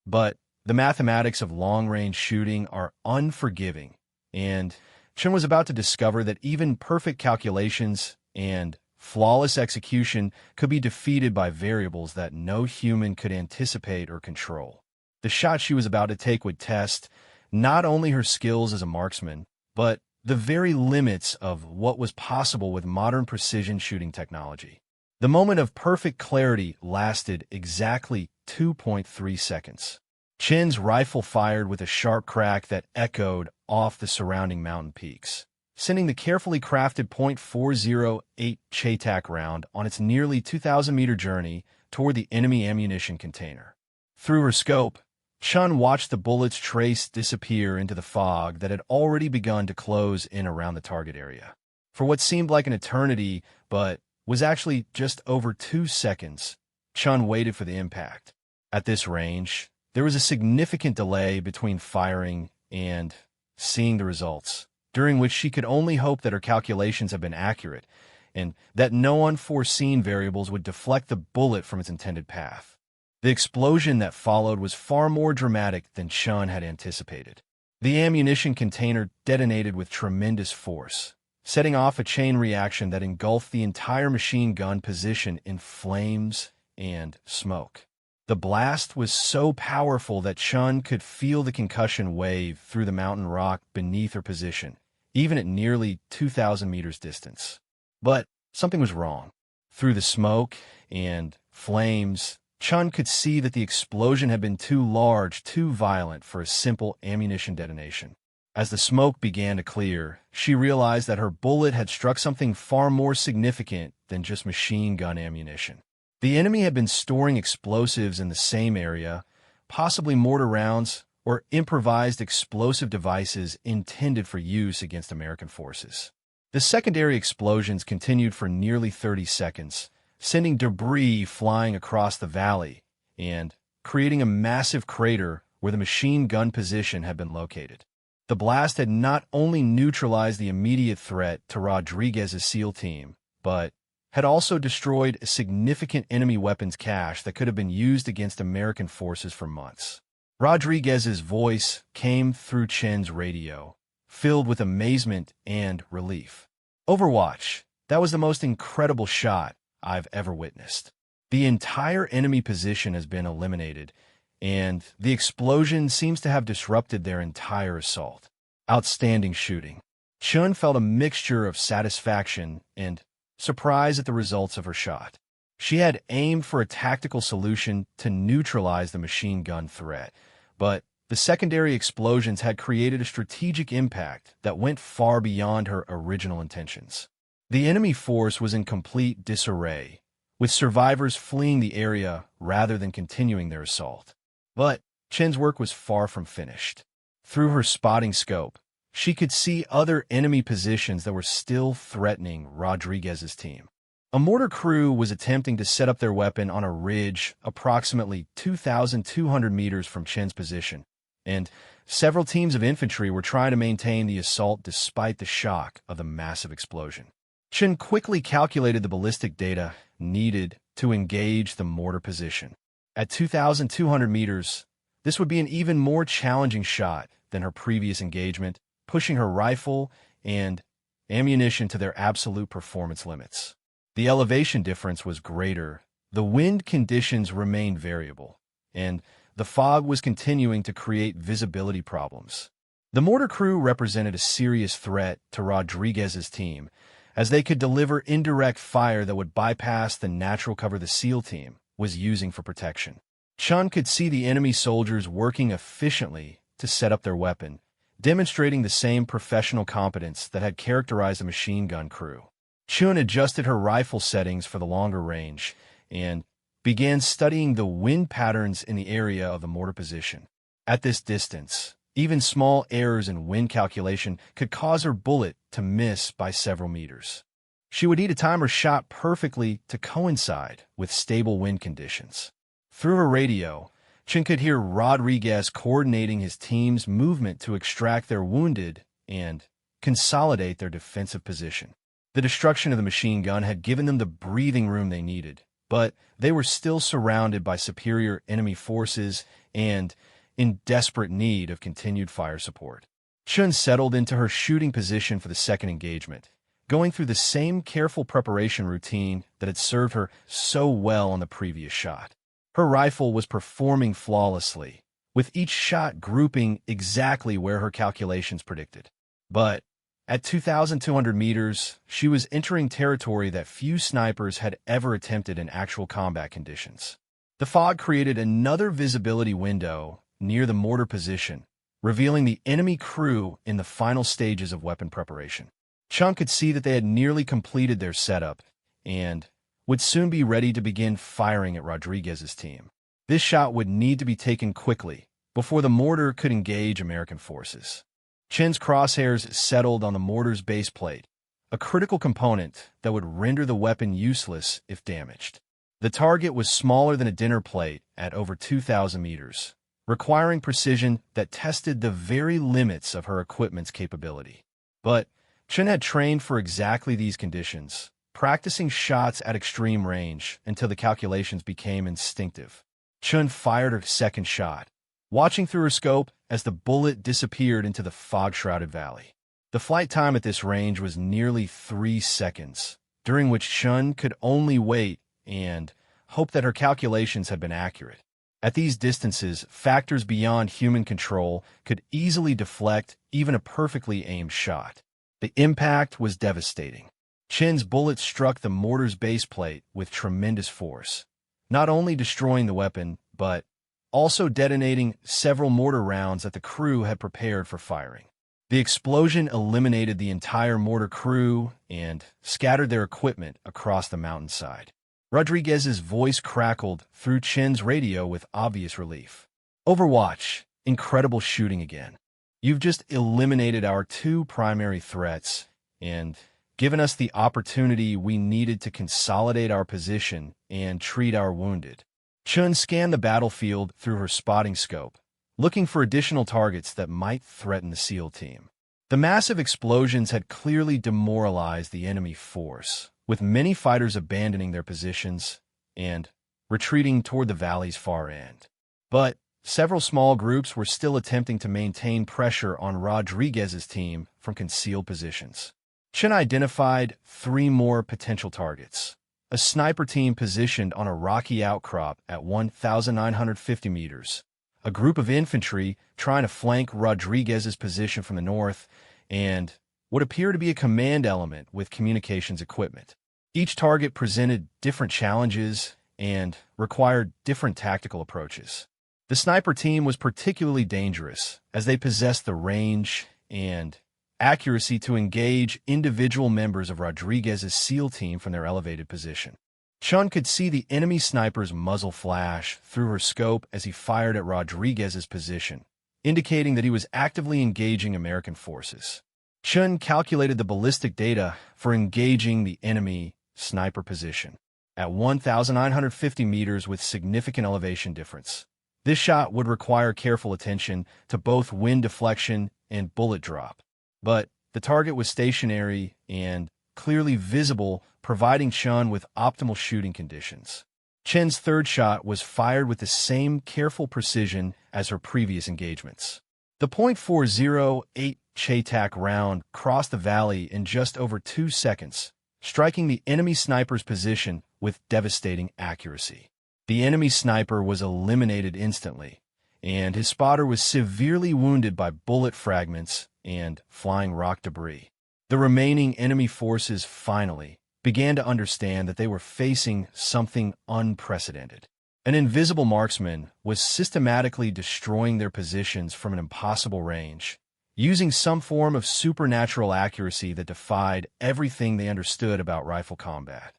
But the mathematics of long-range shooting are unforgiving, and Chen was about to discover that even perfect calculations and flawless execution could be defeated by variables that no human could anticipate or control. The shot she was about to take would test not only her skills as a marksman, but the very limits of what was possible with modern precision shooting technology. The moment of perfect clarity lasted exactly 2.3 seconds. Chen's rifle fired with a sharp crack that echoed off the surrounding mountain peaks, sending the carefully crafted .408 Chaytak round on its nearly 2,000-meter journey toward the enemy ammunition container. Through her scope, Chun watched the bullet's trace disappear into the fog that had already begun to close in around the target area. For what seemed like an eternity, but was actually just over 2 seconds, Chun waited for the impact. At this range, there was a significant delay between firing and seeing the results, during which she could only hope that her calculations had been accurate and that no unforeseen variables would deflect the bullet from its intended path. The explosion that followed was far more dramatic than Chun had anticipated. The ammunition container detonated with tremendous force, setting off a chain reaction that engulfed the entire machine gun position in flames and smoke. The blast was so powerful that Chun could feel the concussion wave through the mountain rock beneath her position, even at nearly 2,000 meters distance. But something was wrong. Through the smoke and flames, Chun could see that the explosion had been too large, too violent for a simple ammunition detonation. As the smoke began to clear, she realized that her bullet had struck something far more significant than just machine gun ammunition. The enemy had been storing explosives in the same area, possibly mortar rounds or improvised explosive devices intended for use against American forces. The secondary explosions continued for nearly 30 seconds, sending debris flying across the valley and creating a massive crater where the machine gun position had been located. The blast had not only neutralized the immediate threat to Rodriguez's SEAL team, but had also destroyed a significant enemy weapons cache that could have been used against American forces for months. Rodriguez's voice came through Chen's radio, filled with amazement and relief. "Overwatch, that was the most incredible shot I've ever witnessed. The entire enemy position has been eliminated, and the explosion seems to have disrupted their entire assault. Outstanding shooting." Chun felt a mixture of satisfaction and surprise at the results of her shot. She had aimed for a tactical solution to neutralize the machine gun threat, but the secondary explosions had created a strategic impact that went far beyond her original intentions. The enemy force was in complete disarray, with survivors fleeing the area rather than continuing their assault. But Chen's work was far from finished. Through her spotting scope, she could see other enemy positions that were still threatening Rodriguez's team. A mortar crew was attempting to set up their weapon on a ridge approximately 2,200 meters from Chen's position, and several teams of infantry were trying to maintain the assault despite the shock of the massive explosion. Chen quickly calculated the ballistic data needed to engage the mortar position. At 2,200 meters, this would be an even more challenging shot than her previous engagement, pushing her rifle and ammunition to their absolute performance limits. The elevation difference was greater, the wind conditions remained variable, and the fog was continuing to create visibility problems. The mortar crew represented a serious threat to Rodriguez's team, as they could deliver indirect fire that would bypass the natural cover the SEAL team was using for protection. Chun could see the enemy soldiers working efficiently to set up their weapon, demonstrating the same professional competence that had characterized the machine gun crew. Chun adjusted her rifle settings for the longer range and began studying the wind patterns in the area of the mortar position. At this distance, even small errors in wind calculation could cause her bullet to miss by several meters. She would need to time her shot perfectly to coincide with stable wind conditions. Through her radio, Chen could hear Rodriguez coordinating his team's movement to extract their wounded and consolidate their defensive position. The destruction of the machine gun had given them the breathing room they needed, but they were still surrounded by superior enemy forces and in desperate need of continued fire support. Chun settled into her shooting position for the second engagement, going through the same careful preparation routine that had served her so well on the previous shot. Her rifle was performing flawlessly, with each shot grouping exactly where her calculations predicted. But at 2,200 meters, she was entering territory that few snipers had ever attempted in actual combat conditions. The fog created another visibility window near the mortar position, revealing the enemy crew in the final stages of weapon preparation. Chun could see that they had nearly completed their setup and would soon be ready to begin firing at Rodriguez's team. This shot would need to be taken quickly before the mortar could engage American forces. Chin's crosshairs settled on the mortar's base plate, a critical component that would render the weapon useless if damaged. The target was smaller than a dinner plate at over 2,000 meters, requiring precision that tested the very limits of her equipment's capability. But Chun had trained for exactly these conditions, practicing shots at extreme range until the calculations became instinctive. Chun fired her second shot, watching through her scope as the bullet disappeared into the fog-shrouded valley. The flight time at this range was nearly 3 seconds, during which Chun could only wait and hope that her calculations had been accurate. At these distances, factors beyond human control could easily deflect even a perfectly aimed shot. The impact was devastating. Chin's bullet struck the mortar's base plate with tremendous force, not only destroying the weapon, but also detonating several mortar rounds that the crew had prepared for firing. The explosion eliminated the entire mortar crew and scattered their equipment across the mountainside. Rodriguez's voice crackled through Chin's radio with obvious relief. "Overwatch, incredible shooting again. You've just eliminated our 2 primary threats and given us the opportunity we needed to consolidate our position and treat our wounded." Chun scanned the battlefield through her spotting scope, looking for additional targets that might threaten the SEAL team. The massive explosions had clearly demoralized the enemy force, with many fighters abandoning their positions and retreating toward the valley's far end. But several small groups were still attempting to maintain pressure on Rodriguez's team from concealed positions. Chun identified 3 more potential targets: a sniper team positioned on a rocky outcrop at 1,950 meters, a group of infantry trying to flank Rodriguez's position from the north, and what appeared to be a command element with communications equipment. Each target presented different challenges and required different tactical approaches. The sniper team was particularly dangerous as they possessed the range and accuracy to engage individual members of Rodriguez's SEAL team from their elevated position. Chun could see the enemy sniper's muzzle flash through her scope as he fired at Rodriguez's position, indicating that he was actively engaging American forces. Chun calculated the ballistic data for engaging the enemy sniper position at 1,950 meters with significant elevation difference. This shot would require careful attention to both wind deflection and bullet drop. But the target was stationary and clearly visible, providing Chun with optimal shooting conditions. Chen's third shot was fired with the same careful precision as her previous engagements. The .408 Chaitak round crossed the valley in just over 2 seconds, striking the enemy sniper's position with devastating accuracy. The enemy sniper was eliminated instantly, and his spotter was severely wounded by bullet fragments and flying rock debris. The remaining enemy forces finally began to understand that they were facing something unprecedented. An invisible marksman was systematically destroying their positions from an impossible range, using some form of supernatural accuracy that defied everything they understood about rifle combat.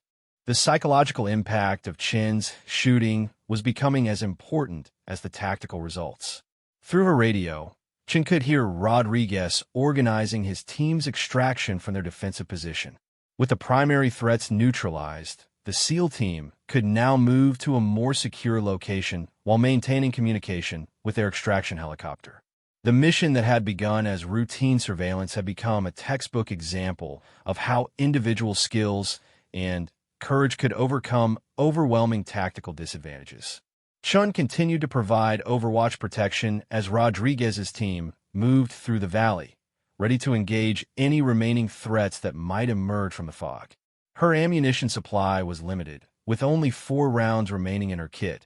The psychological impact of Chin's shooting was becoming as important as the tactical results. Through her radio, Chin could hear Rodriguez organizing his team's extraction from their defensive position. With the primary threats neutralized, the SEAL team could now move to a more secure location while maintaining communication with their extraction helicopter. The mission that had begun as routine surveillance had become a textbook example of how individual skills and courage could overcome overwhelming tactical disadvantages. Chun continued to provide overwatch protection as Rodriguez's team moved through the valley, ready to engage any remaining threats that might emerge from the fog. Her ammunition supply was limited, with only 4 rounds remaining in her kit,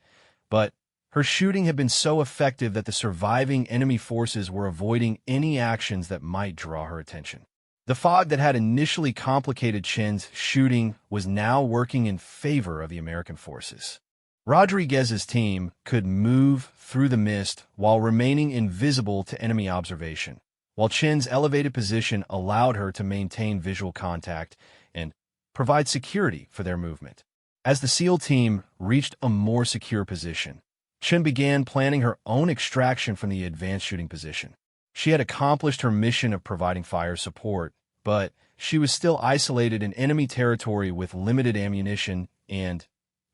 but her shooting had been so effective that the surviving enemy forces were avoiding any actions that might draw her attention. The fog that had initially complicated Chin's shooting was now working in favor of the American forces. Rodriguez's team could move through the mist while remaining invisible to enemy observation, while Chen's elevated position allowed her to maintain visual contact and provide security for their movement. As the SEAL team reached a more secure position, Chen began planning her own extraction from the advanced shooting position. She had accomplished her mission of providing fire support, but she was still isolated in enemy territory with limited ammunition and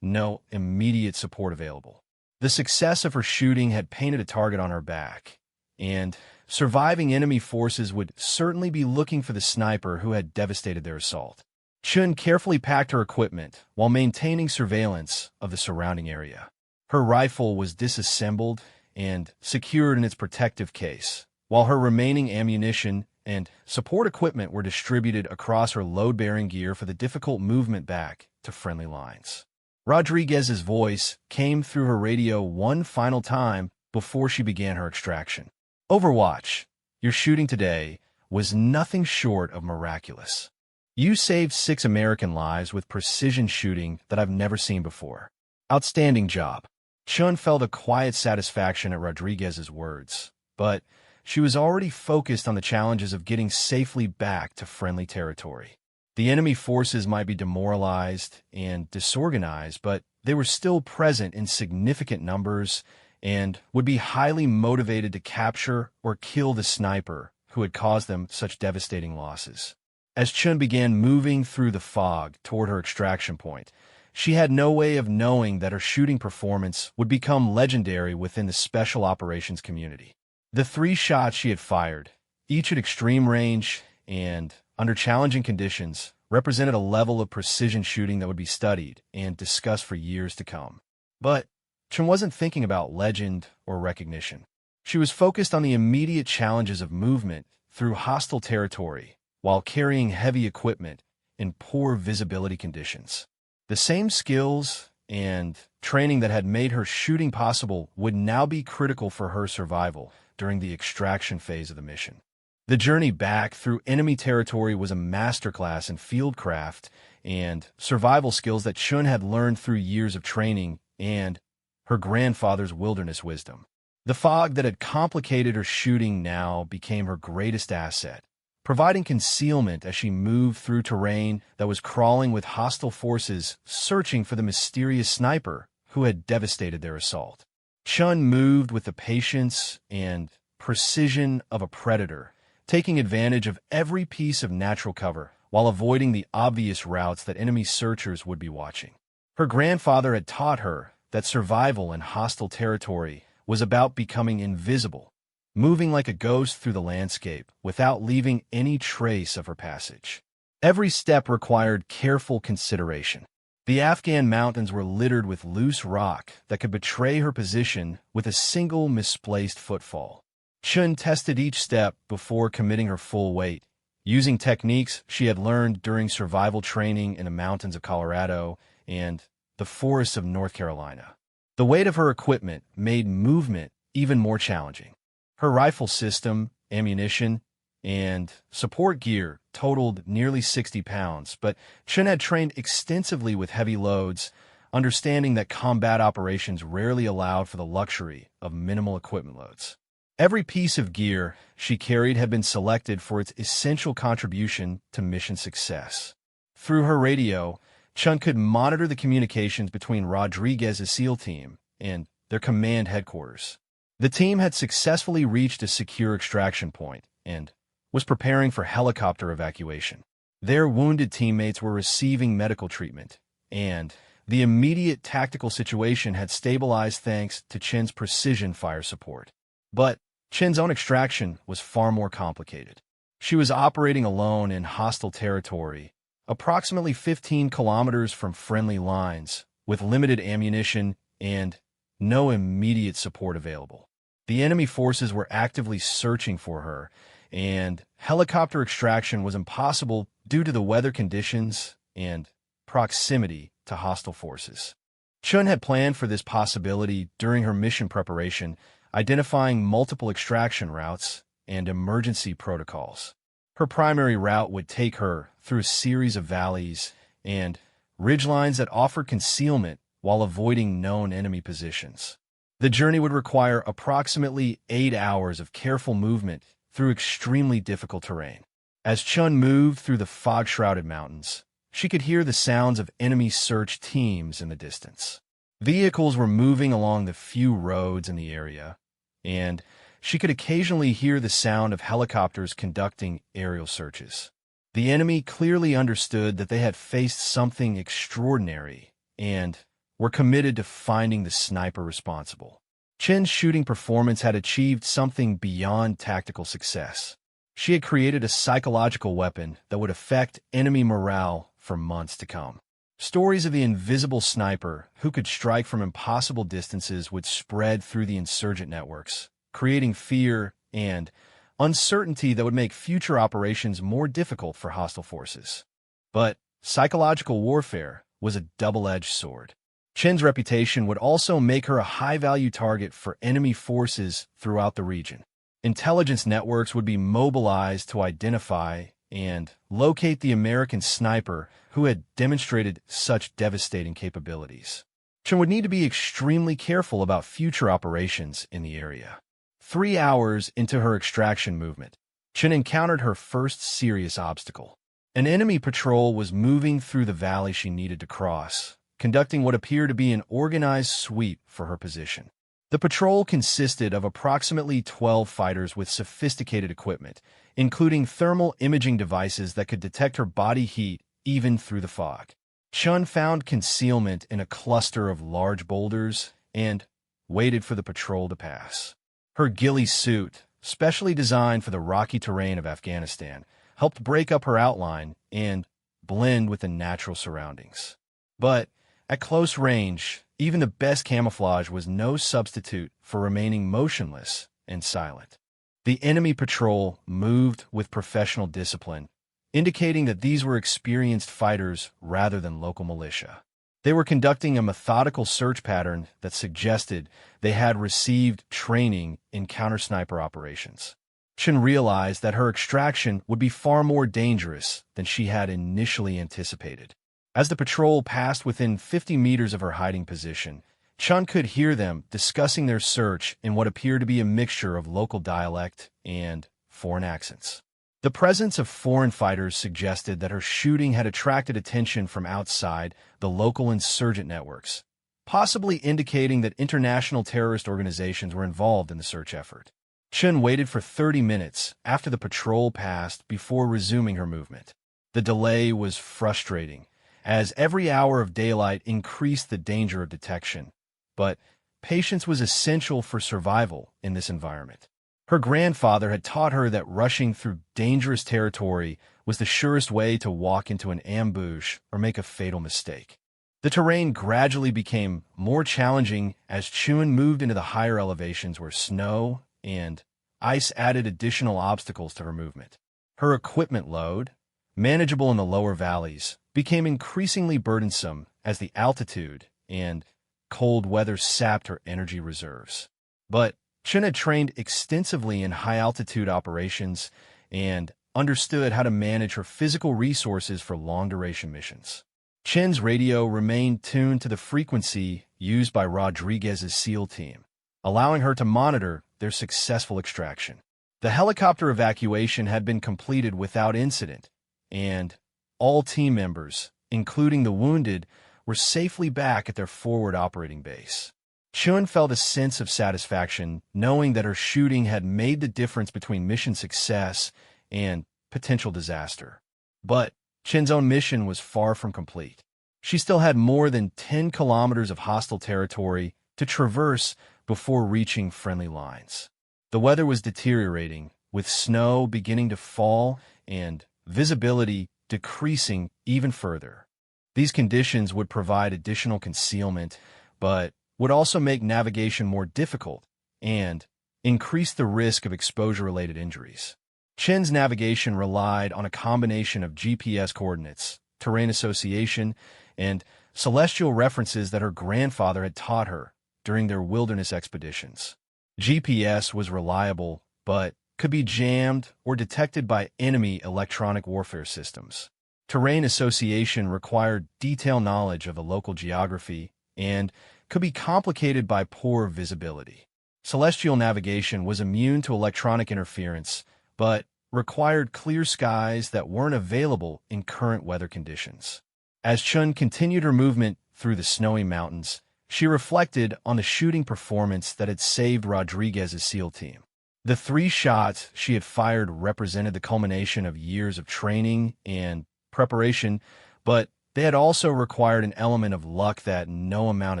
no immediate support available. The success of her shooting had painted a target on her back, and surviving enemy forces would certainly be looking for the sniper who had devastated their assault. Chun carefully packed her equipment while maintaining surveillance of the surrounding area. Her rifle was disassembled and secured in its protective case, while her remaining ammunition and support equipment were distributed across her load-bearing gear for the difficult movement back to friendly lines. Rodriguez's voice came through her radio one final time before she began her extraction. "Overwatch, your shooting today was nothing short of miraculous. You saved 6 American lives with precision shooting that I've never seen before. Outstanding job." Chun felt a quiet satisfaction at Rodriguez's words, but she was already focused on the challenges of getting safely back to friendly territory. The enemy forces might be demoralized and disorganized, but they were still present in significant numbers and would be highly motivated to capture or kill the sniper who had caused them such devastating losses. As Chun began moving through the fog toward her extraction point, she had no way of knowing that her shooting performance would become legendary within the special operations community. The 3 shots she had fired, each at extreme range and under challenging conditions, represented a level of precision shooting that would be studied and discussed for years to come. But Chun wasn't thinking about legend or recognition. She was focused on the immediate challenges of movement through hostile territory while carrying heavy equipment in poor visibility conditions. The same skills and training that had made her shooting possible would now be critical for her survival during the extraction phase of the mission. The journey back through enemy territory was a masterclass in fieldcraft and survival skills that Chun had learned through years of training and her grandfather's wilderness wisdom. The fog that had complicated her shooting now became her greatest asset, providing concealment as she moved through terrain that was crawling with hostile forces searching for the mysterious sniper who had devastated their assault. Chun moved with the patience and precision of a predator, taking advantage of every piece of natural cover while avoiding the obvious routes that enemy searchers would be watching. Her grandfather had taught her that survival in hostile territory was about becoming invisible, moving like a ghost through the landscape without leaving any trace of her passage. Every step required careful consideration. The Afghan mountains were littered with loose rock that could betray her position with a single misplaced footfall. Chun tested each step before committing her full weight, using techniques she had learned during survival training in the mountains of Colorado and the forests of North Carolina. The weight of her equipment made movement even more challenging. Her rifle system, ammunition, and support gear totaled nearly 60 pounds, but Chun had trained extensively with heavy loads, understanding that combat operations rarely allowed for the luxury of minimal equipment loads. Every piece of gear she carried had been selected for its essential contribution to mission success. Through her radio, Chun could monitor the communications between Rodriguez's SEAL team and their command headquarters. The team had successfully reached a secure extraction point and was preparing for helicopter evacuation. Their wounded teammates were receiving medical treatment, and the immediate tactical situation had stabilized thanks to Chen's precision fire support. But Chen's own extraction was far more complicated. She was operating alone in hostile territory, approximately 15 kilometers from friendly lines, with limited ammunition and no immediate support available. The enemy forces were actively searching for her, and helicopter extraction was impossible due to the weather conditions and proximity to hostile forces. Chun had planned for this possibility during her mission preparation, identifying multiple extraction routes and emergency protocols. Her primary route would take her through a series of valleys and ridgelines that offered concealment while avoiding known enemy positions. The journey would require approximately 8 hours of careful movement through extremely difficult terrain. As Chun moved through the fog-shrouded mountains, she could hear the sounds of enemy search teams in the distance. Vehicles were moving along the few roads in the area, and she could occasionally hear the sound of helicopters conducting aerial searches. The enemy clearly understood that they had faced something extraordinary and were committed to finding the sniper responsible. Chen's shooting performance had achieved something beyond tactical success. She had created a psychological weapon that would affect enemy morale for months to come. Stories of the invisible sniper who could strike from impossible distances would spread through the insurgent networks, creating fear and uncertainty that would make future operations more difficult for hostile forces. But psychological warfare was a double-edged sword. Chen's reputation would also make her a high-value target for enemy forces throughout the region. Intelligence networks would be mobilized to identify and locate the American sniper who had demonstrated such devastating capabilities. Chen would need to be extremely careful about future operations in the area. 3 hours into her extraction movement, Chen encountered her first serious obstacle. An enemy patrol was moving through the valley she needed to cross, conducting what appeared to be an organized sweep for her position. The patrol consisted of approximately 12 fighters with sophisticated equipment, including thermal imaging devices that could detect her body heat even through the fog. Chun found concealment in a cluster of large boulders and waited for the patrol to pass. Her ghillie suit, specially designed for the rocky terrain of Afghanistan, helped break up her outline and blend with the natural surroundings. But at close range, even the best camouflage was no substitute for remaining motionless and silent. The enemy patrol moved with professional discipline, indicating that these were experienced fighters rather than local militia. They were conducting a methodical search pattern that suggested they had received training in counter-sniper operations. Chen realized that her extraction would be far more dangerous than she had initially anticipated. As the patrol passed within 50 meters of her hiding position, Chun could hear them discussing their search in what appeared to be a mixture of local dialect and foreign accents. The presence of foreign fighters suggested that her shooting had attracted attention from outside the local insurgent networks, possibly indicating that international terrorist organizations were involved in the search effort. Chun waited for 30 minutes after the patrol passed before resuming her movement. The delay was frustrating, as every hour of daylight increased the danger of detection, but patience was essential for survival in this environment. Her grandfather had taught her that rushing through dangerous territory was the surest way to walk into an ambush or make a fatal mistake. The terrain gradually became more challenging as Chun moved into the higher elevations where snow and ice added additional obstacles to her movement. Her equipment load, manageable in the lower valleys, became increasingly burdensome as the altitude and cold weather sapped her energy reserves. But Chun had trained extensively in high-altitude operations and understood how to manage her physical resources for long-duration missions. Chen's radio remained tuned to the frequency used by Rodriguez's SEAL team, allowing her to monitor their successful extraction. The helicopter evacuation had been completed without incident, and all team members, including the wounded, were safely back at their forward operating base. Chun felt a sense of satisfaction knowing that her shooting had made the difference between mission success and potential disaster. But Chen's own mission was far from complete. She still had more than 10 kilometers of hostile territory to traverse before reaching friendly lines. The weather was deteriorating, with snow beginning to fall and visibility decreasing even further. These conditions would provide additional concealment, but would also make navigation more difficult and increase the risk of exposure-related injuries. Chen's navigation relied on a combination of GPS coordinates, terrain association, and celestial references that her grandfather had taught her during their wilderness expeditions. GPS was reliable, but could be jammed or detected by enemy electronic warfare systems. Terrain association required detailed knowledge of the local geography and could be complicated by poor visibility. Celestial navigation was immune to electronic interference, but required clear skies that weren't available in current weather conditions. As Chun continued her movement through the snowy mountains, she reflected on the shooting performance that had saved Rodriguez's SEAL team. The 3 shots she had fired represented the culmination of years of training and preparation, but they had also required an element of luck that no amount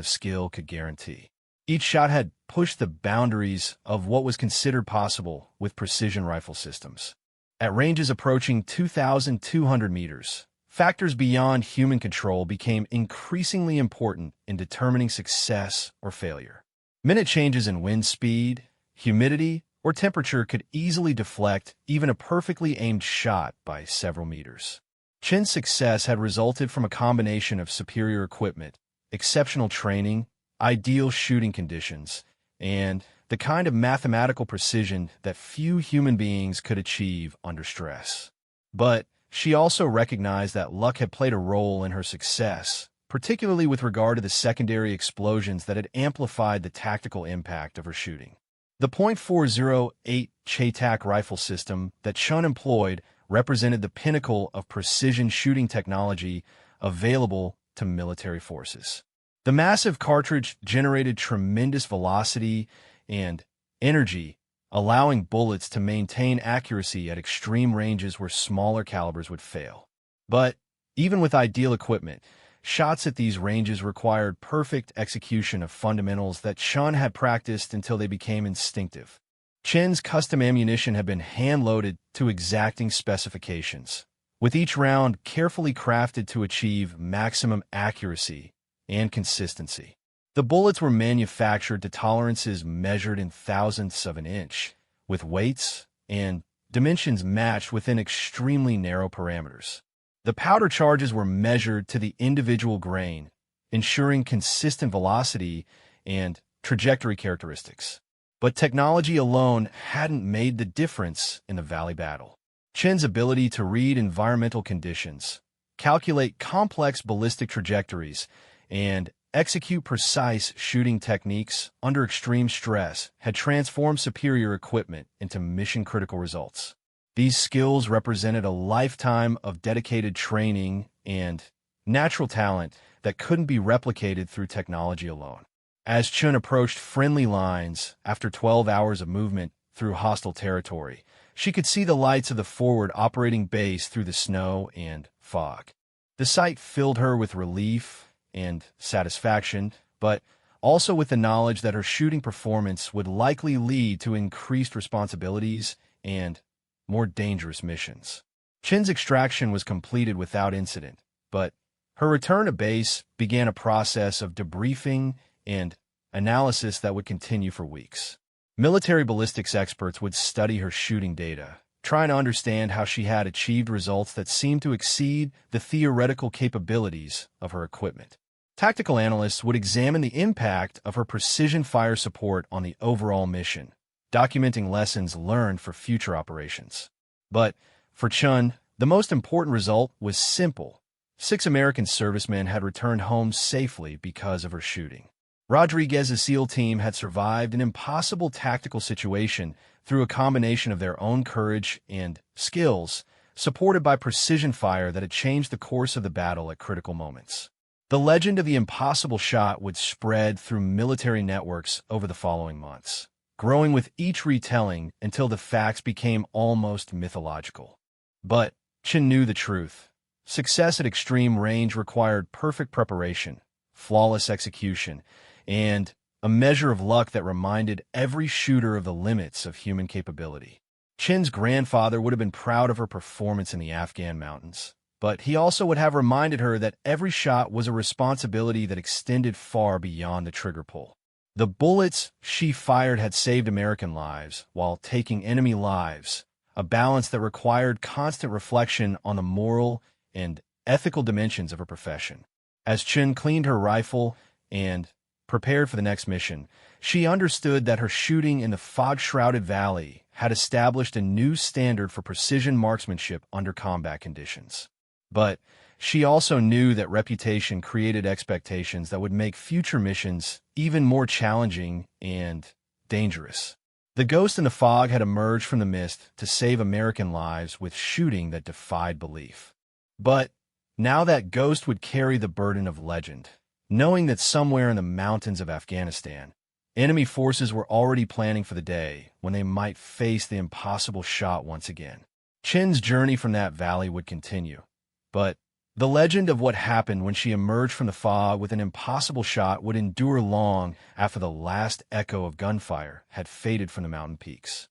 of skill could guarantee. Each shot had pushed the boundaries of what was considered possible with precision rifle systems. At ranges approaching 2,200 meters, factors beyond human control became increasingly important in determining success or failure. Minute changes in wind speed, humidity, or temperature could easily deflect even a perfectly aimed shot by several meters. Chin's success had resulted from a combination of superior equipment, exceptional training, ideal shooting conditions, and the kind of mathematical precision that few human beings could achieve under stress. But she also recognized that luck had played a role in her success, particularly with regard to the secondary explosions that had amplified the tactical impact of her shooting. The .408 Chetak rifle system that Chun employed represented the pinnacle of precision shooting technology available to military forces. The massive cartridge generated tremendous velocity and energy, allowing bullets to maintain accuracy at extreme ranges where smaller calibers would fail. But even with ideal equipment, shots at these ranges required perfect execution of fundamentals that Chun had practiced until they became instinctive. Chin's custom ammunition had been hand-loaded to exacting specifications, with each round carefully crafted to achieve maximum accuracy and consistency. The bullets were manufactured to tolerances measured in thousandths of an inch, with weights and dimensions matched within extremely narrow parameters. The powder charges were measured to the individual grain, ensuring consistent velocity and trajectory characteristics. But technology alone hadn't made the difference in the Valley battle. Chin's ability to read environmental conditions, calculate complex ballistic trajectories, and execute precise shooting techniques under extreme stress had transformed superior equipment into mission-critical results. These skills represented a lifetime of dedicated training and natural talent that couldn't be replicated through technology alone. As Chun approached friendly lines after 12 hours of movement through hostile territory, she could see the lights of the forward operating base through the snow and fog. The sight filled her with relief and satisfaction, but also with the knowledge that her shooting performance would likely lead to increased responsibilities and more dangerous missions. Chin's extraction was completed without incident, but her return to base began a process of debriefing and analysis that would continue for weeks. Military ballistics experts would study her shooting data, trying to understand how she had achieved results that seemed to exceed the theoretical capabilities of her equipment. Tactical analysts would examine the impact of her precision fire support on the overall mission, documenting lessons learned for future operations. But for Chun, the most important result was simple. 6 American servicemen had returned home safely because of her shooting. Rodriguez's SEAL team had survived an impossible tactical situation through a combination of their own courage and skills, supported by precision fire that had changed the course of the battle at critical moments. The legend of the impossible shot would spread through military networks over the following months, growing with each retelling until the facts became almost mythological. But Chin knew the truth. Success at extreme range required perfect preparation, flawless execution, and a measure of luck that reminded every shooter of the limits of human capability. Chin's grandfather would have been proud of her performance in the Afghan mountains, but he also would have reminded her that every shot was a responsibility that extended far beyond the trigger pull. The bullets she fired had saved American lives while taking enemy lives, a balance that required constant reflection on the moral and ethical dimensions of her profession. As Chin cleaned her rifle and prepared for the next mission, she understood that her shooting in the fog-shrouded valley had established a new standard for precision marksmanship under combat conditions. But she also knew that reputation created expectations that would make future missions even more challenging and dangerous. The ghost in the fog had emerged from the mist to save American lives with shooting that defied belief. But now that ghost would carry the burden of legend, knowing that somewhere in the mountains of Afghanistan, enemy forces were already planning for the day when they might face the impossible shot once again. Chin's journey from that valley would continue, but the legend of what happened when she emerged from the fog with an impossible shot would endure long after the last echo of gunfire had faded from the mountain peaks.